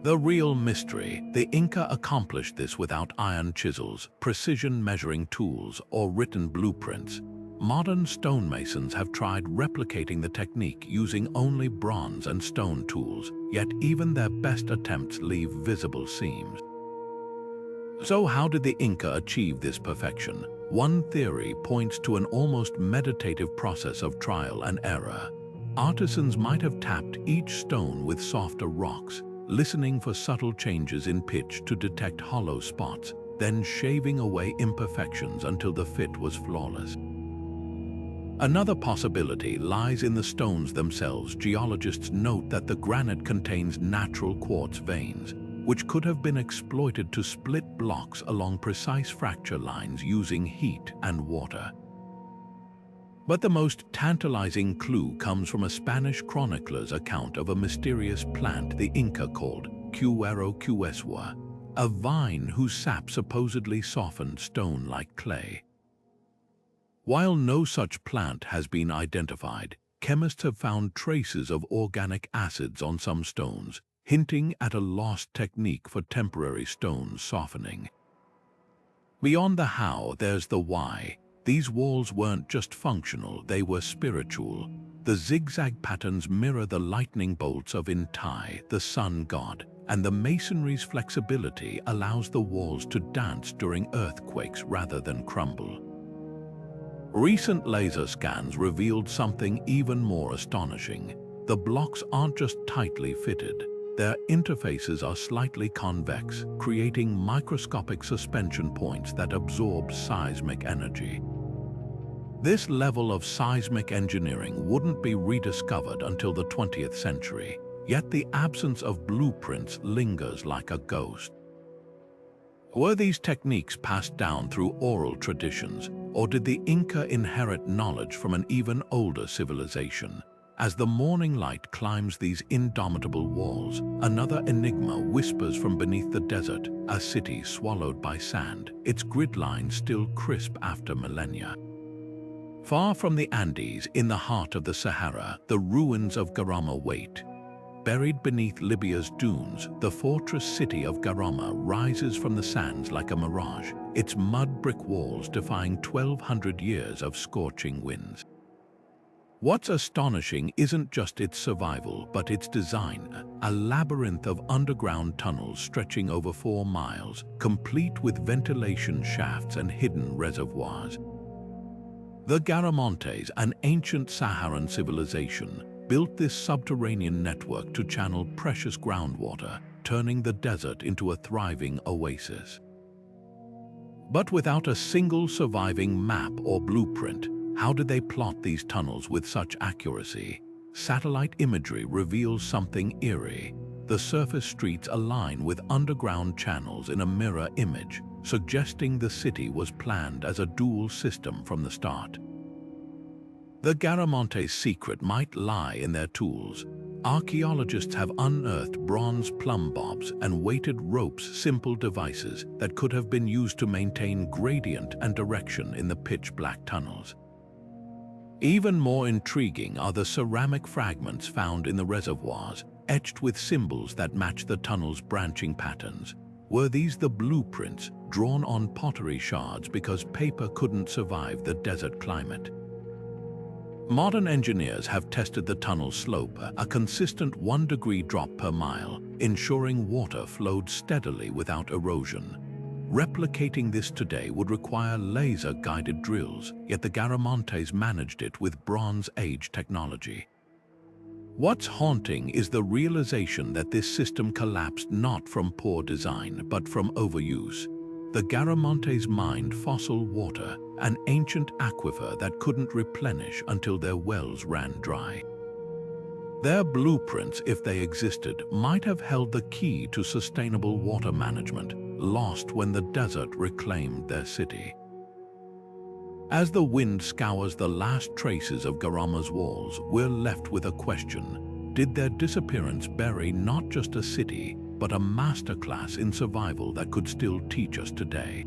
The real mystery: the Inca accomplished this without iron chisels, precision measuring tools, or written blueprints. Modern stonemasons have tried replicating the technique using only bronze and stone tools, yet even their best attempts leave visible seams. So how did the Inca achieve this perfection? One theory points to an almost meditative process of trial and error. Artisans might have tapped each stone with softer rocks, listening for subtle changes in pitch to detect hollow spots, then shaving away imperfections until the fit was flawless. Another possibility lies in the stones themselves. Geologists note that the granite contains natural quartz veins, which could have been exploited to split blocks along precise fracture lines using heat and water. But the most tantalizing clue comes from a Spanish chronicler's account of a mysterious plant the Inca called Cuero, a vine whose sap supposedly softened stone like clay. While no such plant has been identified, chemists have found traces of organic acids on some stones, hinting at a lost technique for temporary stone softening. Beyond the how, there's the why. These walls weren't just functional, they were spiritual. The zigzag patterns mirror the lightning bolts of Inti, the sun god, and the masonry's flexibility allows the walls to dance during earthquakes rather than crumble. Recent laser scans revealed something even more astonishing. The blocks aren't just tightly fitted, their interfaces are slightly convex, creating microscopic suspension points that absorb seismic energy. This level of seismic engineering wouldn't be rediscovered until the 20th century, yet the absence of blueprints lingers like a ghost. Were these techniques passed down through oral traditions, or did the Inca inherit knowledge from an even older civilization? As the morning light climbs these indomitable walls, another enigma whispers from beneath the desert, a city swallowed by sand, its grid lines still crisp after millennia. Far from the Andes, in the heart of the Sahara, the ruins of Garama wait. Buried beneath Libya's dunes, the fortress city of Garama rises from the sands like a mirage, its mud brick walls defying 1,200 years of scorching winds. What's astonishing isn't just its survival, but its design, a labyrinth of underground tunnels stretching over 4 miles, complete with ventilation shafts and hidden reservoirs. The Garamontes, an ancient Saharan civilization, built this subterranean network to channel precious groundwater, turning the desert into a thriving oasis. But without a single surviving map or blueprint, how did they plot these tunnels with such accuracy? Satellite imagery reveals something eerie. The surface streets align with underground channels in a mirror image, suggesting the city was planned as a dual system from the start. The Garamontes' secret might lie in their tools. Archaeologists have unearthed bronze plumb bobs and weighted ropes, simple devices that could have been used to maintain gradient and direction in the pitch-black tunnels. Even more intriguing are the ceramic fragments found in the reservoirs, etched with symbols that match the tunnel's branching patterns. Were these the blueprints, drawn on pottery shards because paper couldn't survive the desert climate? Modern engineers have tested the tunnel's slope, a consistent 1-degree drop per mile, ensuring water flowed steadily without erosion. Replicating this today would require laser-guided drills, yet the Garamontes managed it with Bronze Age technology. What's haunting is the realization that this system collapsed not from poor design, but from overuse. The Garamontes mined fossil water, an ancient aquifer that couldn't replenish until their wells ran dry. Their blueprints, if they existed, might have held the key to sustainable water management, lost when the desert reclaimed their city. As the wind scours the last traces of Garama's walls, we're left with a question. Did their disappearance bury not just a city, but a masterclass in survival that could still teach us today?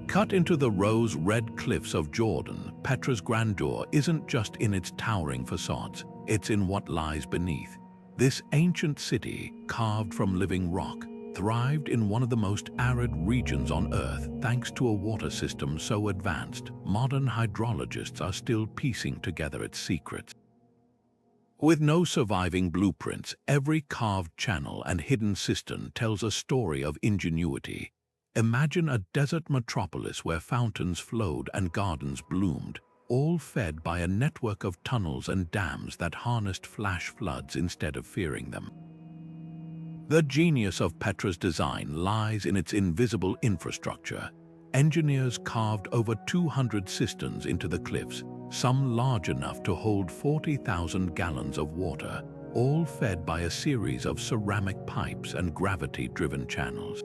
Cut into the rose-red cliffs of Jordan, Petra's grandeur isn't just in its towering facades, it's in what lies beneath. This ancient city, carved from living rock, thrived in one of the most arid regions on Earth thanks to a water system so advanced, modern hydrologists are still piecing together its secrets. With no surviving blueprints, every carved channel and hidden cistern tells a story of ingenuity. Imagine a desert metropolis where fountains flowed and gardens bloomed, all fed by a network of tunnels and dams that harnessed flash floods instead of fearing them. The genius of Petra's design lies in its invisible infrastructure. Engineers carved over 200 cisterns into the cliffs, some large enough to hold 40,000 gallons of water, all fed by a series of ceramic pipes and gravity-driven channels.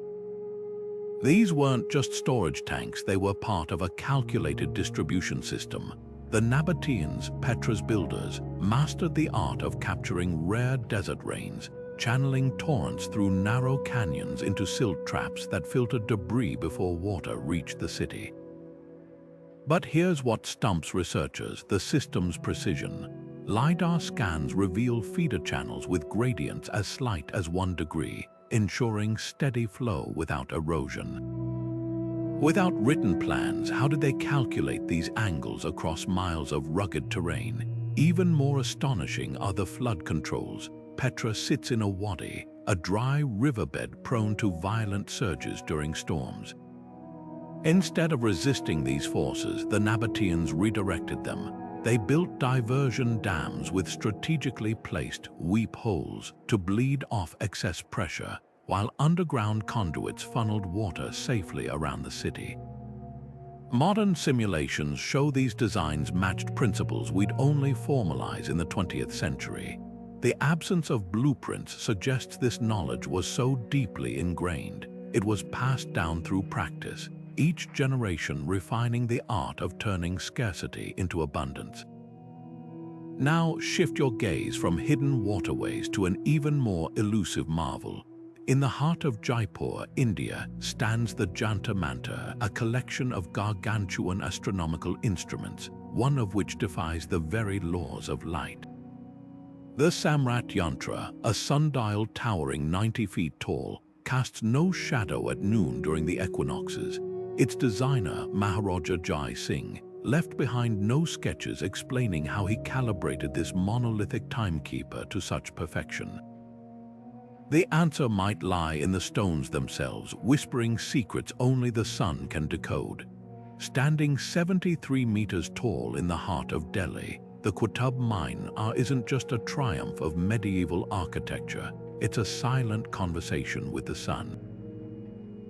These weren't just storage tanks, they were part of a calculated distribution system. The Nabateans, Petra's builders, mastered the art of capturing rare desert rains, channeling torrents through narrow canyons into silt traps that filtered debris before water reached the city. But here's what stumps researchers: the system's precision. LiDAR scans reveal feeder channels with gradients as slight as 1 degree, ensuring steady flow without erosion. Without written plans, how did they calculate these angles across miles of rugged terrain? Even more astonishing are the flood controls. Petra sits in a wadi, a dry riverbed prone to violent surges during storms. Instead of resisting these forces, the Nabateans redirected them. They built diversion dams with strategically placed weep holes to bleed off excess pressure, while underground conduits funneled water safely around the city. Modern simulations show these designs matched principles we'd only formalize in the 20th century. The absence of blueprints suggests this knowledge was so deeply ingrained, it was passed down through practice, each generation refining the art of turning scarcity into abundance. Now shift your gaze from hidden waterways to an even more elusive marvel. In the heart of Jaipur, India, stands the Jantar Mantar, a collection of gargantuan astronomical instruments, one of which defies the very laws of light. The Samrat Yantra, a sundial towering 90 feet tall, casts no shadow at noon during the equinoxes. Its designer, Maharaja Jai Singh, left behind no sketches explaining how he calibrated this monolithic timekeeper to such perfection. The answer might lie in the stones themselves, whispering secrets only the sun can decode. Standing 73 meters tall in the heart of Delhi, the Qutub Minar isn't just a triumph of medieval architecture, it's a silent conversation with the sun.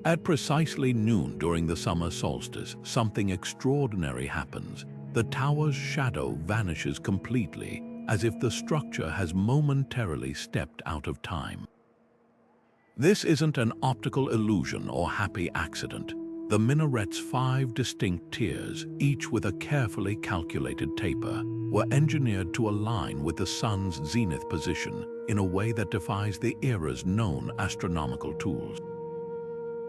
At precisely noon during the summer solstice, something extraordinary happens. The tower's shadow vanishes completely, as if the structure has momentarily stepped out of time. This isn't an optical illusion or happy accident. The minaret's 5 distinct tiers, each with a carefully calculated taper, were engineered to align with the sun's zenith position in a way that defies the era's known astronomical tools.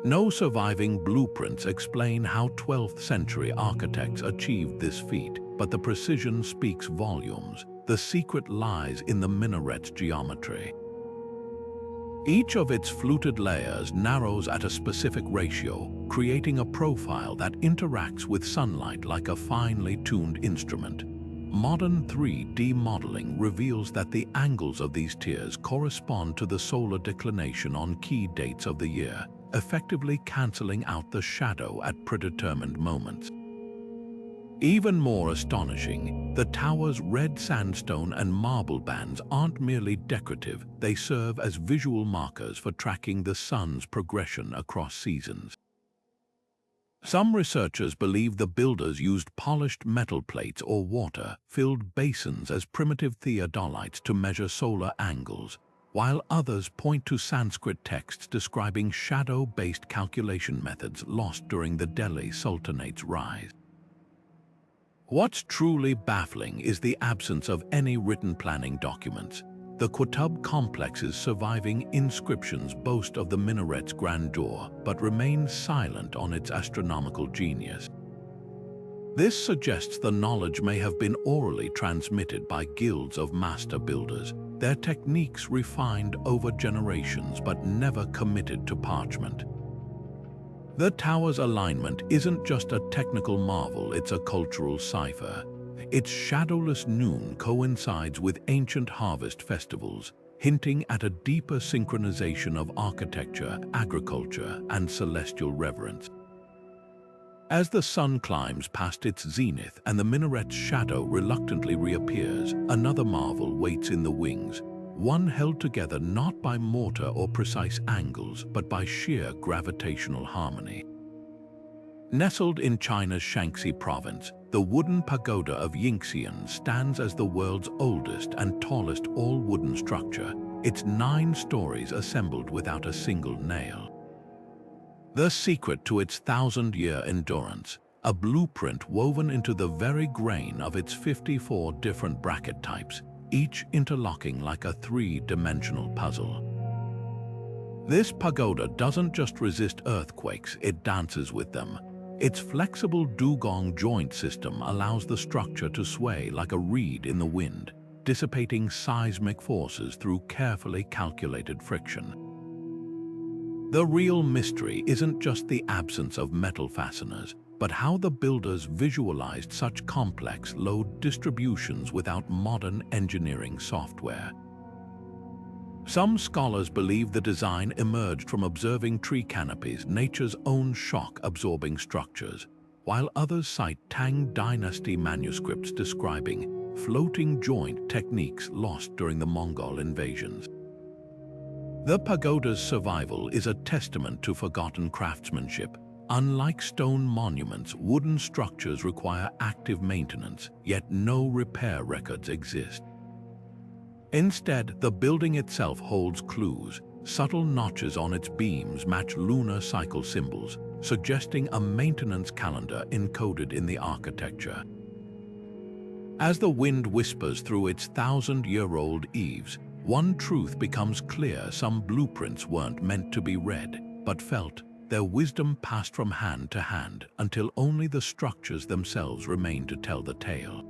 No surviving blueprints explain how 12th century architects achieved this feat, but the precision speaks volumes. The secret lies in the minaret's geometry. Each of its fluted layers narrows at a specific ratio, creating a profile that interacts with sunlight like a finely tuned instrument. Modern 3D modeling reveals that the angles of these tiers correspond to the solar declination on key dates of the year, effectively cancelling out the shadow at predetermined moments. Even more astonishing, the tower's red sandstone and marble bands aren't merely decorative, they serve as visual markers for tracking the sun's progression across seasons. Some researchers believe the builders used polished metal plates or water-filled basins as primitive theodolites to measure solar angles, while others point to Sanskrit texts describing shadow-based calculation methods lost during the Delhi Sultanate's rise. What's truly baffling is the absence of any written planning documents. The Qutub complex's surviving inscriptions boast of the minaret's grandeur, but remain silent on its astronomical genius. This suggests the knowledge may have been orally transmitted by guilds of master builders, their techniques refined over generations but never committed to parchment. The tower's alignment isn't just a technical marvel, it's a cultural cipher. Its shadowless noon coincides with ancient harvest festivals, hinting at a deeper synchronization of architecture, agriculture, and celestial reverence. As the sun climbs past its zenith and the minaret's shadow reluctantly reappears, another marvel waits in the wings, one held together not by mortar or precise angles, but by sheer gravitational harmony. Nestled in China's Shaanxi province, the wooden pagoda of Yingxian stands as the world's oldest and tallest all-wooden structure, its 9 stories assembled without a single nail. The secret to its 1,000-year endurance, a blueprint woven into the very grain of its 54 different bracket types, each interlocking like a 3-dimensional puzzle. This pagoda doesn't just resist earthquakes, it dances with them. Its flexible dugong joint system allows the structure to sway like a reed in the wind, dissipating seismic forces through carefully calculated friction. The real mystery isn't just the absence of metal fasteners, but how the builders visualized such complex load distributions without modern engineering software. Some scholars believe the design emerged from observing tree canopies, nature's own shock-absorbing structures, while others cite Tang Dynasty manuscripts describing floating joint techniques lost during the Mongol invasions. The pagoda's survival is a testament to forgotten craftsmanship. Unlike stone monuments, wooden structures require active maintenance, yet no repair records exist. Instead, the building itself holds clues. Subtle notches on its beams match lunar cycle symbols, suggesting a maintenance calendar encoded in the architecture. As the wind whispers through its thousand-year-old eaves, one truth becomes clear: some blueprints weren't meant to be read, but felt, their wisdom passed from hand to hand until only the structures themselves remain to tell the tale.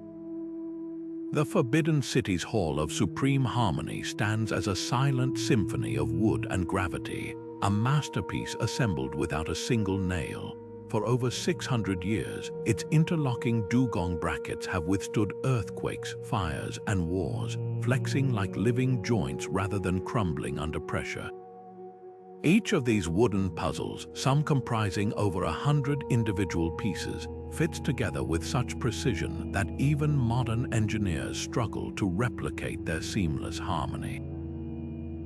The Forbidden City's Hall of Supreme Harmony stands as a silent symphony of wood and gravity, a masterpiece assembled without a single nail. For over 600 years, its interlocking dugong brackets have withstood earthquakes, fires, and wars, flexing like living joints rather than crumbling under pressure. Each of these wooden puzzles, some comprising over 100 individual pieces, fits together with such precision that even modern engineers struggle to replicate their seamless harmony.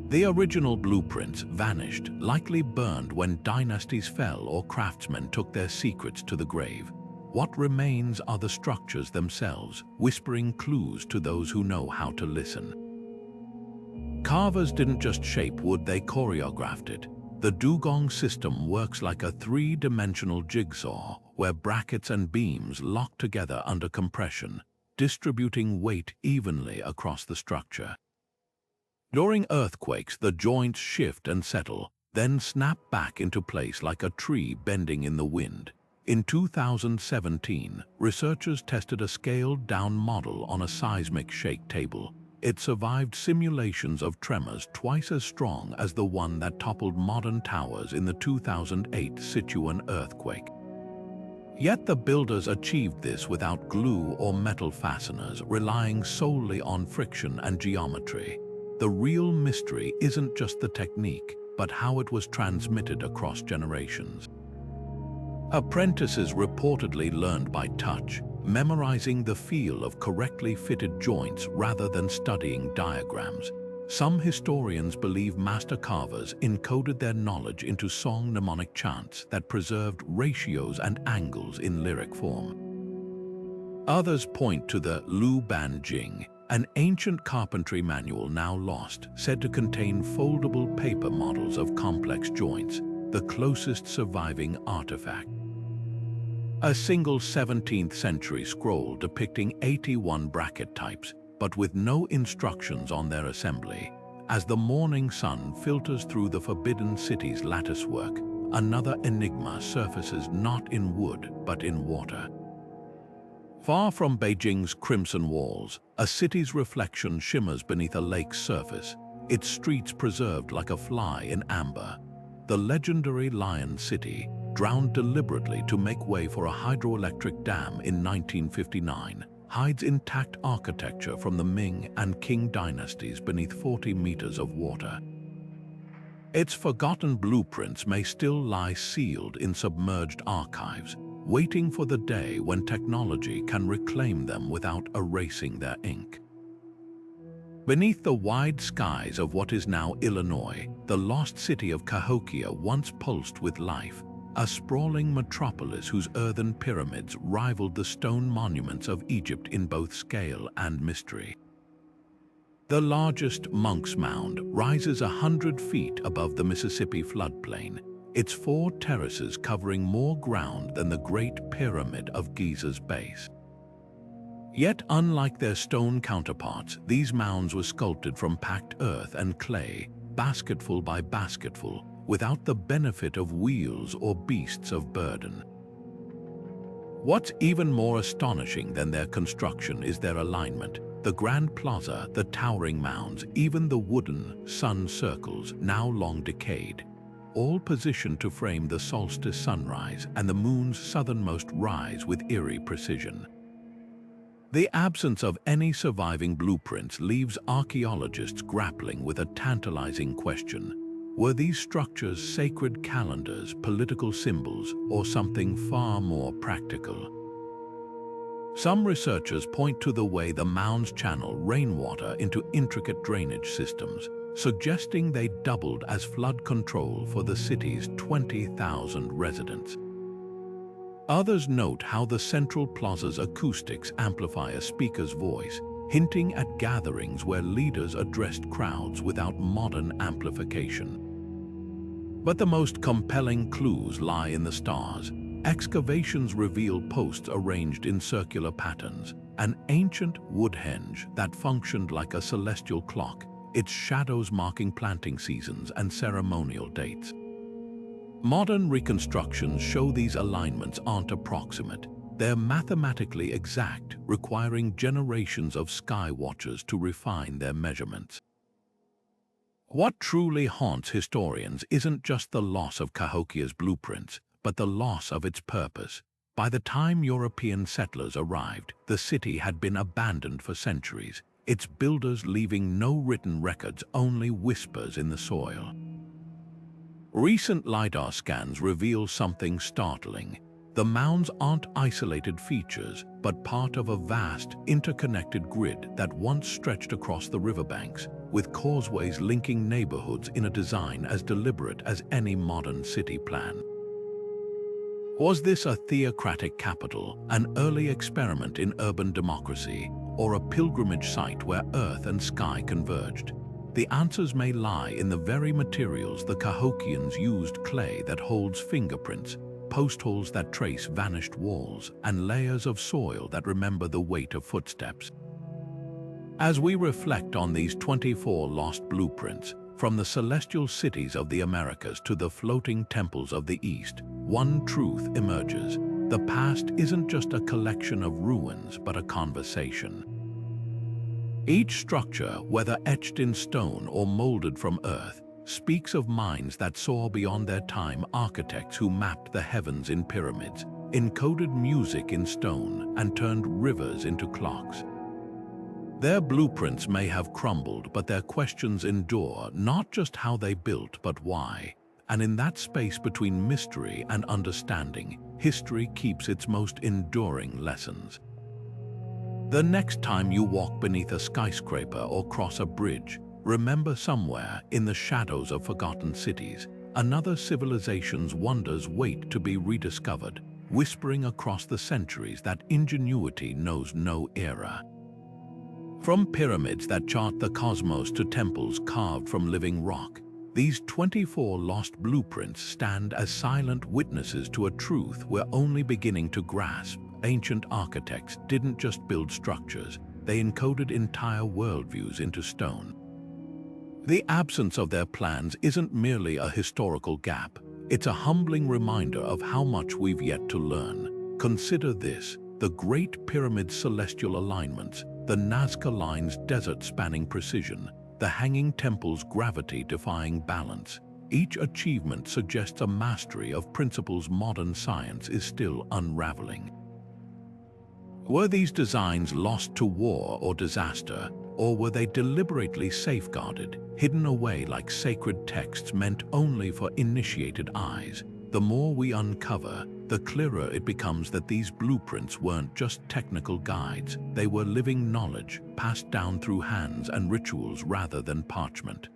The original blueprints vanished, likely burned when dynasties fell or craftsmen took their secrets to the grave. What remains are the structures themselves, whispering clues to those who know how to listen. Carvers didn't just shape wood, they choreographed it. The dugong system works like a three-dimensional jigsaw, where brackets and beams lock together under compression, distributing weight evenly across the structure. During earthquakes, the joints shift and settle, then snap back into place like a tree bending in the wind. In 2017, researchers tested a scaled-down model on a seismic shake table. It survived simulations of tremors twice as strong as the one that toppled modern towers in the 2008 Sichuan earthquake. Yet the builders achieved this without glue or metal fasteners, relying solely on friction and geometry. The real mystery isn't just the technique, but how it was transmitted across generations. Apprentices reportedly learned by touch, memorizing the feel of correctly fitted joints rather than studying diagrams. Some historians believe master carvers encoded their knowledge into song mnemonic chants that preserved ratios and angles in lyric form. Others point to the Lu Ban Jing, an ancient carpentry manual now lost, said to contain foldable paper models of complex joints, the closest surviving artifact. A single 17th century scroll depicting 81 bracket types, but with no instructions on their assembly. As the morning sun filters through the Forbidden City's latticework, another enigma surfaces, not in wood, but in water. Far from Beijing's crimson walls, a city's reflection shimmers beneath a lake's surface, its streets preserved like a fly in amber. The legendary Lion City, drowned deliberately to make way for a hydroelectric dam in 1959, hides intact architecture from the Ming and Qing dynasties beneath 40 meters of water. Its forgotten blueprints may still lie sealed in submerged archives, waiting for the day when technology can reclaim them without erasing their ink. Beneath the wide skies of what is now Illinois, the lost city of Cahokia once pulsed with life, a sprawling metropolis whose earthen pyramids rivaled the stone monuments of Egypt in both scale and mystery. The largest Monk's Mound rises 100 feet above the Mississippi floodplain, its 4 terraces covering more ground than the Great Pyramid of Giza's base. Yet, unlike their stone counterparts, these mounds were sculpted from packed earth and clay, basketful by basketful, without the benefit of wheels or beasts of burden. What's even more astonishing than their construction is their alignment. The Grand Plaza, the towering mounds, even the wooden sun circles, now long decayed, all positioned to frame the solstice sunrise and the moon's southernmost rise with eerie precision. The absence of any surviving blueprints leaves archaeologists grappling with a tantalizing question. Were these structures sacred calendars, political symbols, or something far more practical? Some researchers point to the way the mounds channel rainwater into intricate drainage systems, suggesting they doubled as flood control for the city's 20,000 residents. Others note how the central plaza's acoustics amplify a speaker's voice, hinting at gatherings where leaders addressed crowds without modern amplification. But the most compelling clues lie in the stars. Excavations reveal posts arranged in circular patterns, an ancient wood henge that functioned like a celestial clock, its shadows marking planting seasons and ceremonial dates. Modern reconstructions show these alignments aren't approximate. They're mathematically exact, requiring generations of sky watchers to refine their measurements. What truly haunts historians isn't just the loss of Cahokia's blueprints, but the loss of its purpose. By the time European settlers arrived, the city had been abandoned for centuries, its builders leaving no written records, only whispers in the soil. Recent LiDAR scans reveal something startling. The mounds aren't isolated features, but part of a vast, interconnected grid that once stretched across the riverbanks, with causeways linking neighborhoods in a design as deliberate as any modern city plan. Was this a theocratic capital, an early experiment in urban democracy, or a pilgrimage site where earth and sky converged? The answers may lie in the very materials the Cahokians used: clay that holds fingerprints, post holes that trace vanished walls, and layers of soil that remember the weight of footsteps. As we reflect on these 24 lost blueprints, from the celestial cities of the Americas to the floating temples of the East, one truth emerges: the past isn't just a collection of ruins, but a conversation. Each structure, whether etched in stone or molded from earth, speaks of minds that saw beyond their time, architects who mapped the heavens in pyramids, encoded music in stone, and turned rivers into clocks. Their blueprints may have crumbled, but their questions endure, not just how they built, but why. And in that space between mystery and understanding, history keeps its most enduring lessons. The next time you walk beneath a skyscraper or cross a bridge, remember, somewhere in the shadows of forgotten cities, another civilization's wonders wait to be rediscovered, whispering across the centuries that ingenuity knows no era. From pyramids that chart the cosmos to temples carved from living rock, these 24 lost blueprints stand as silent witnesses to a truth we're only beginning to grasp. Ancient architects didn't just build structures, they encoded entire worldviews into stone. The absence of their plans isn't merely a historical gap, it's a humbling reminder of how much we've yet to learn. Consider this: the Great Pyramid's celestial alignments, the Nazca Line's desert-spanning precision, the Hanging Temple's gravity-defying balance. Each achievement suggests a mastery of principles modern science is still unraveling. Were these designs lost to war or disaster, or were they deliberately safeguarded, hidden away like sacred texts meant only for initiated eyes? The more we uncover, the clearer it becomes that these blueprints weren't just technical guides, they were living knowledge, passed down through hands and rituals rather than parchment.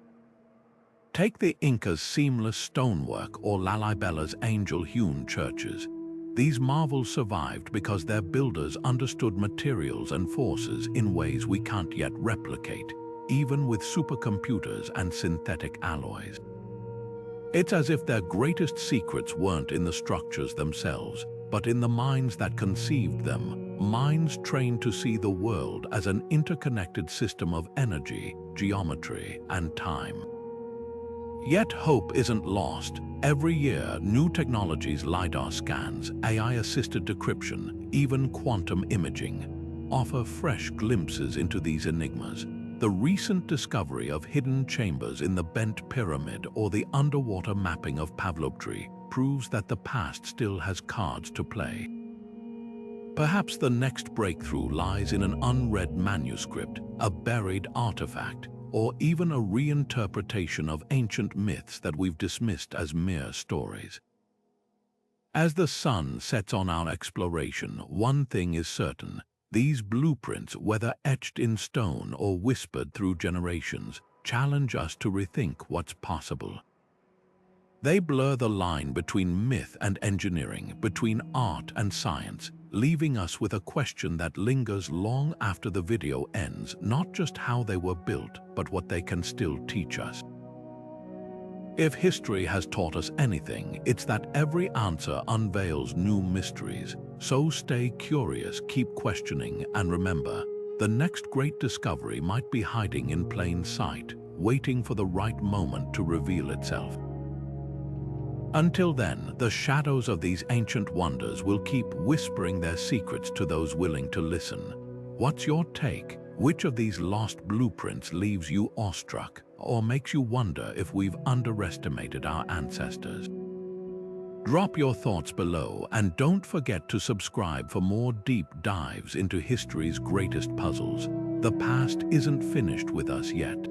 Take the Incas' seamless stonework or Lalibella's angel-hewn churches. These marvels survived because their builders understood materials and forces in ways we can't yet replicate, even with supercomputers and synthetic alloys. It's as if their greatest secrets weren't in the structures themselves, but in the minds that conceived them, minds trained to see the world as an interconnected system of energy, geometry, and time. Yet hope isn't lost. Every year, new technologies, LiDAR scans, AI-assisted decryption, even quantum imaging, offer fresh glimpses into these enigmas. The recent discovery of hidden chambers in the Bent Pyramid or the underwater mapping of Pavlovtry proves that the past still has cards to play. Perhaps the next breakthrough lies in an unread manuscript, a buried artifact, or even a reinterpretation of ancient myths that we've dismissed as mere stories. As the sun sets on our exploration, one thing is certain: these blueprints, whether etched in stone or whispered through generations, challenge us to rethink what's possible. They blur the line between myth and engineering, between art and science, leaving us with a question that lingers long after the video ends: not just how they were built, but what they can still teach us. If history has taught us anything, it's that every answer unveils new mysteries. So stay curious, keep questioning, and remember, the next great discovery might be hiding in plain sight, waiting for the right moment to reveal itself. Until then, the shadows of these ancient wonders will keep whispering their secrets to those willing to listen. What's your take? Which of these lost blueprints leaves you awestruck, or makes you wonder if we've underestimated our ancestors? Drop your thoughts below, and don't forget to subscribe for more deep dives into history's greatest puzzles. The past isn't finished with us yet.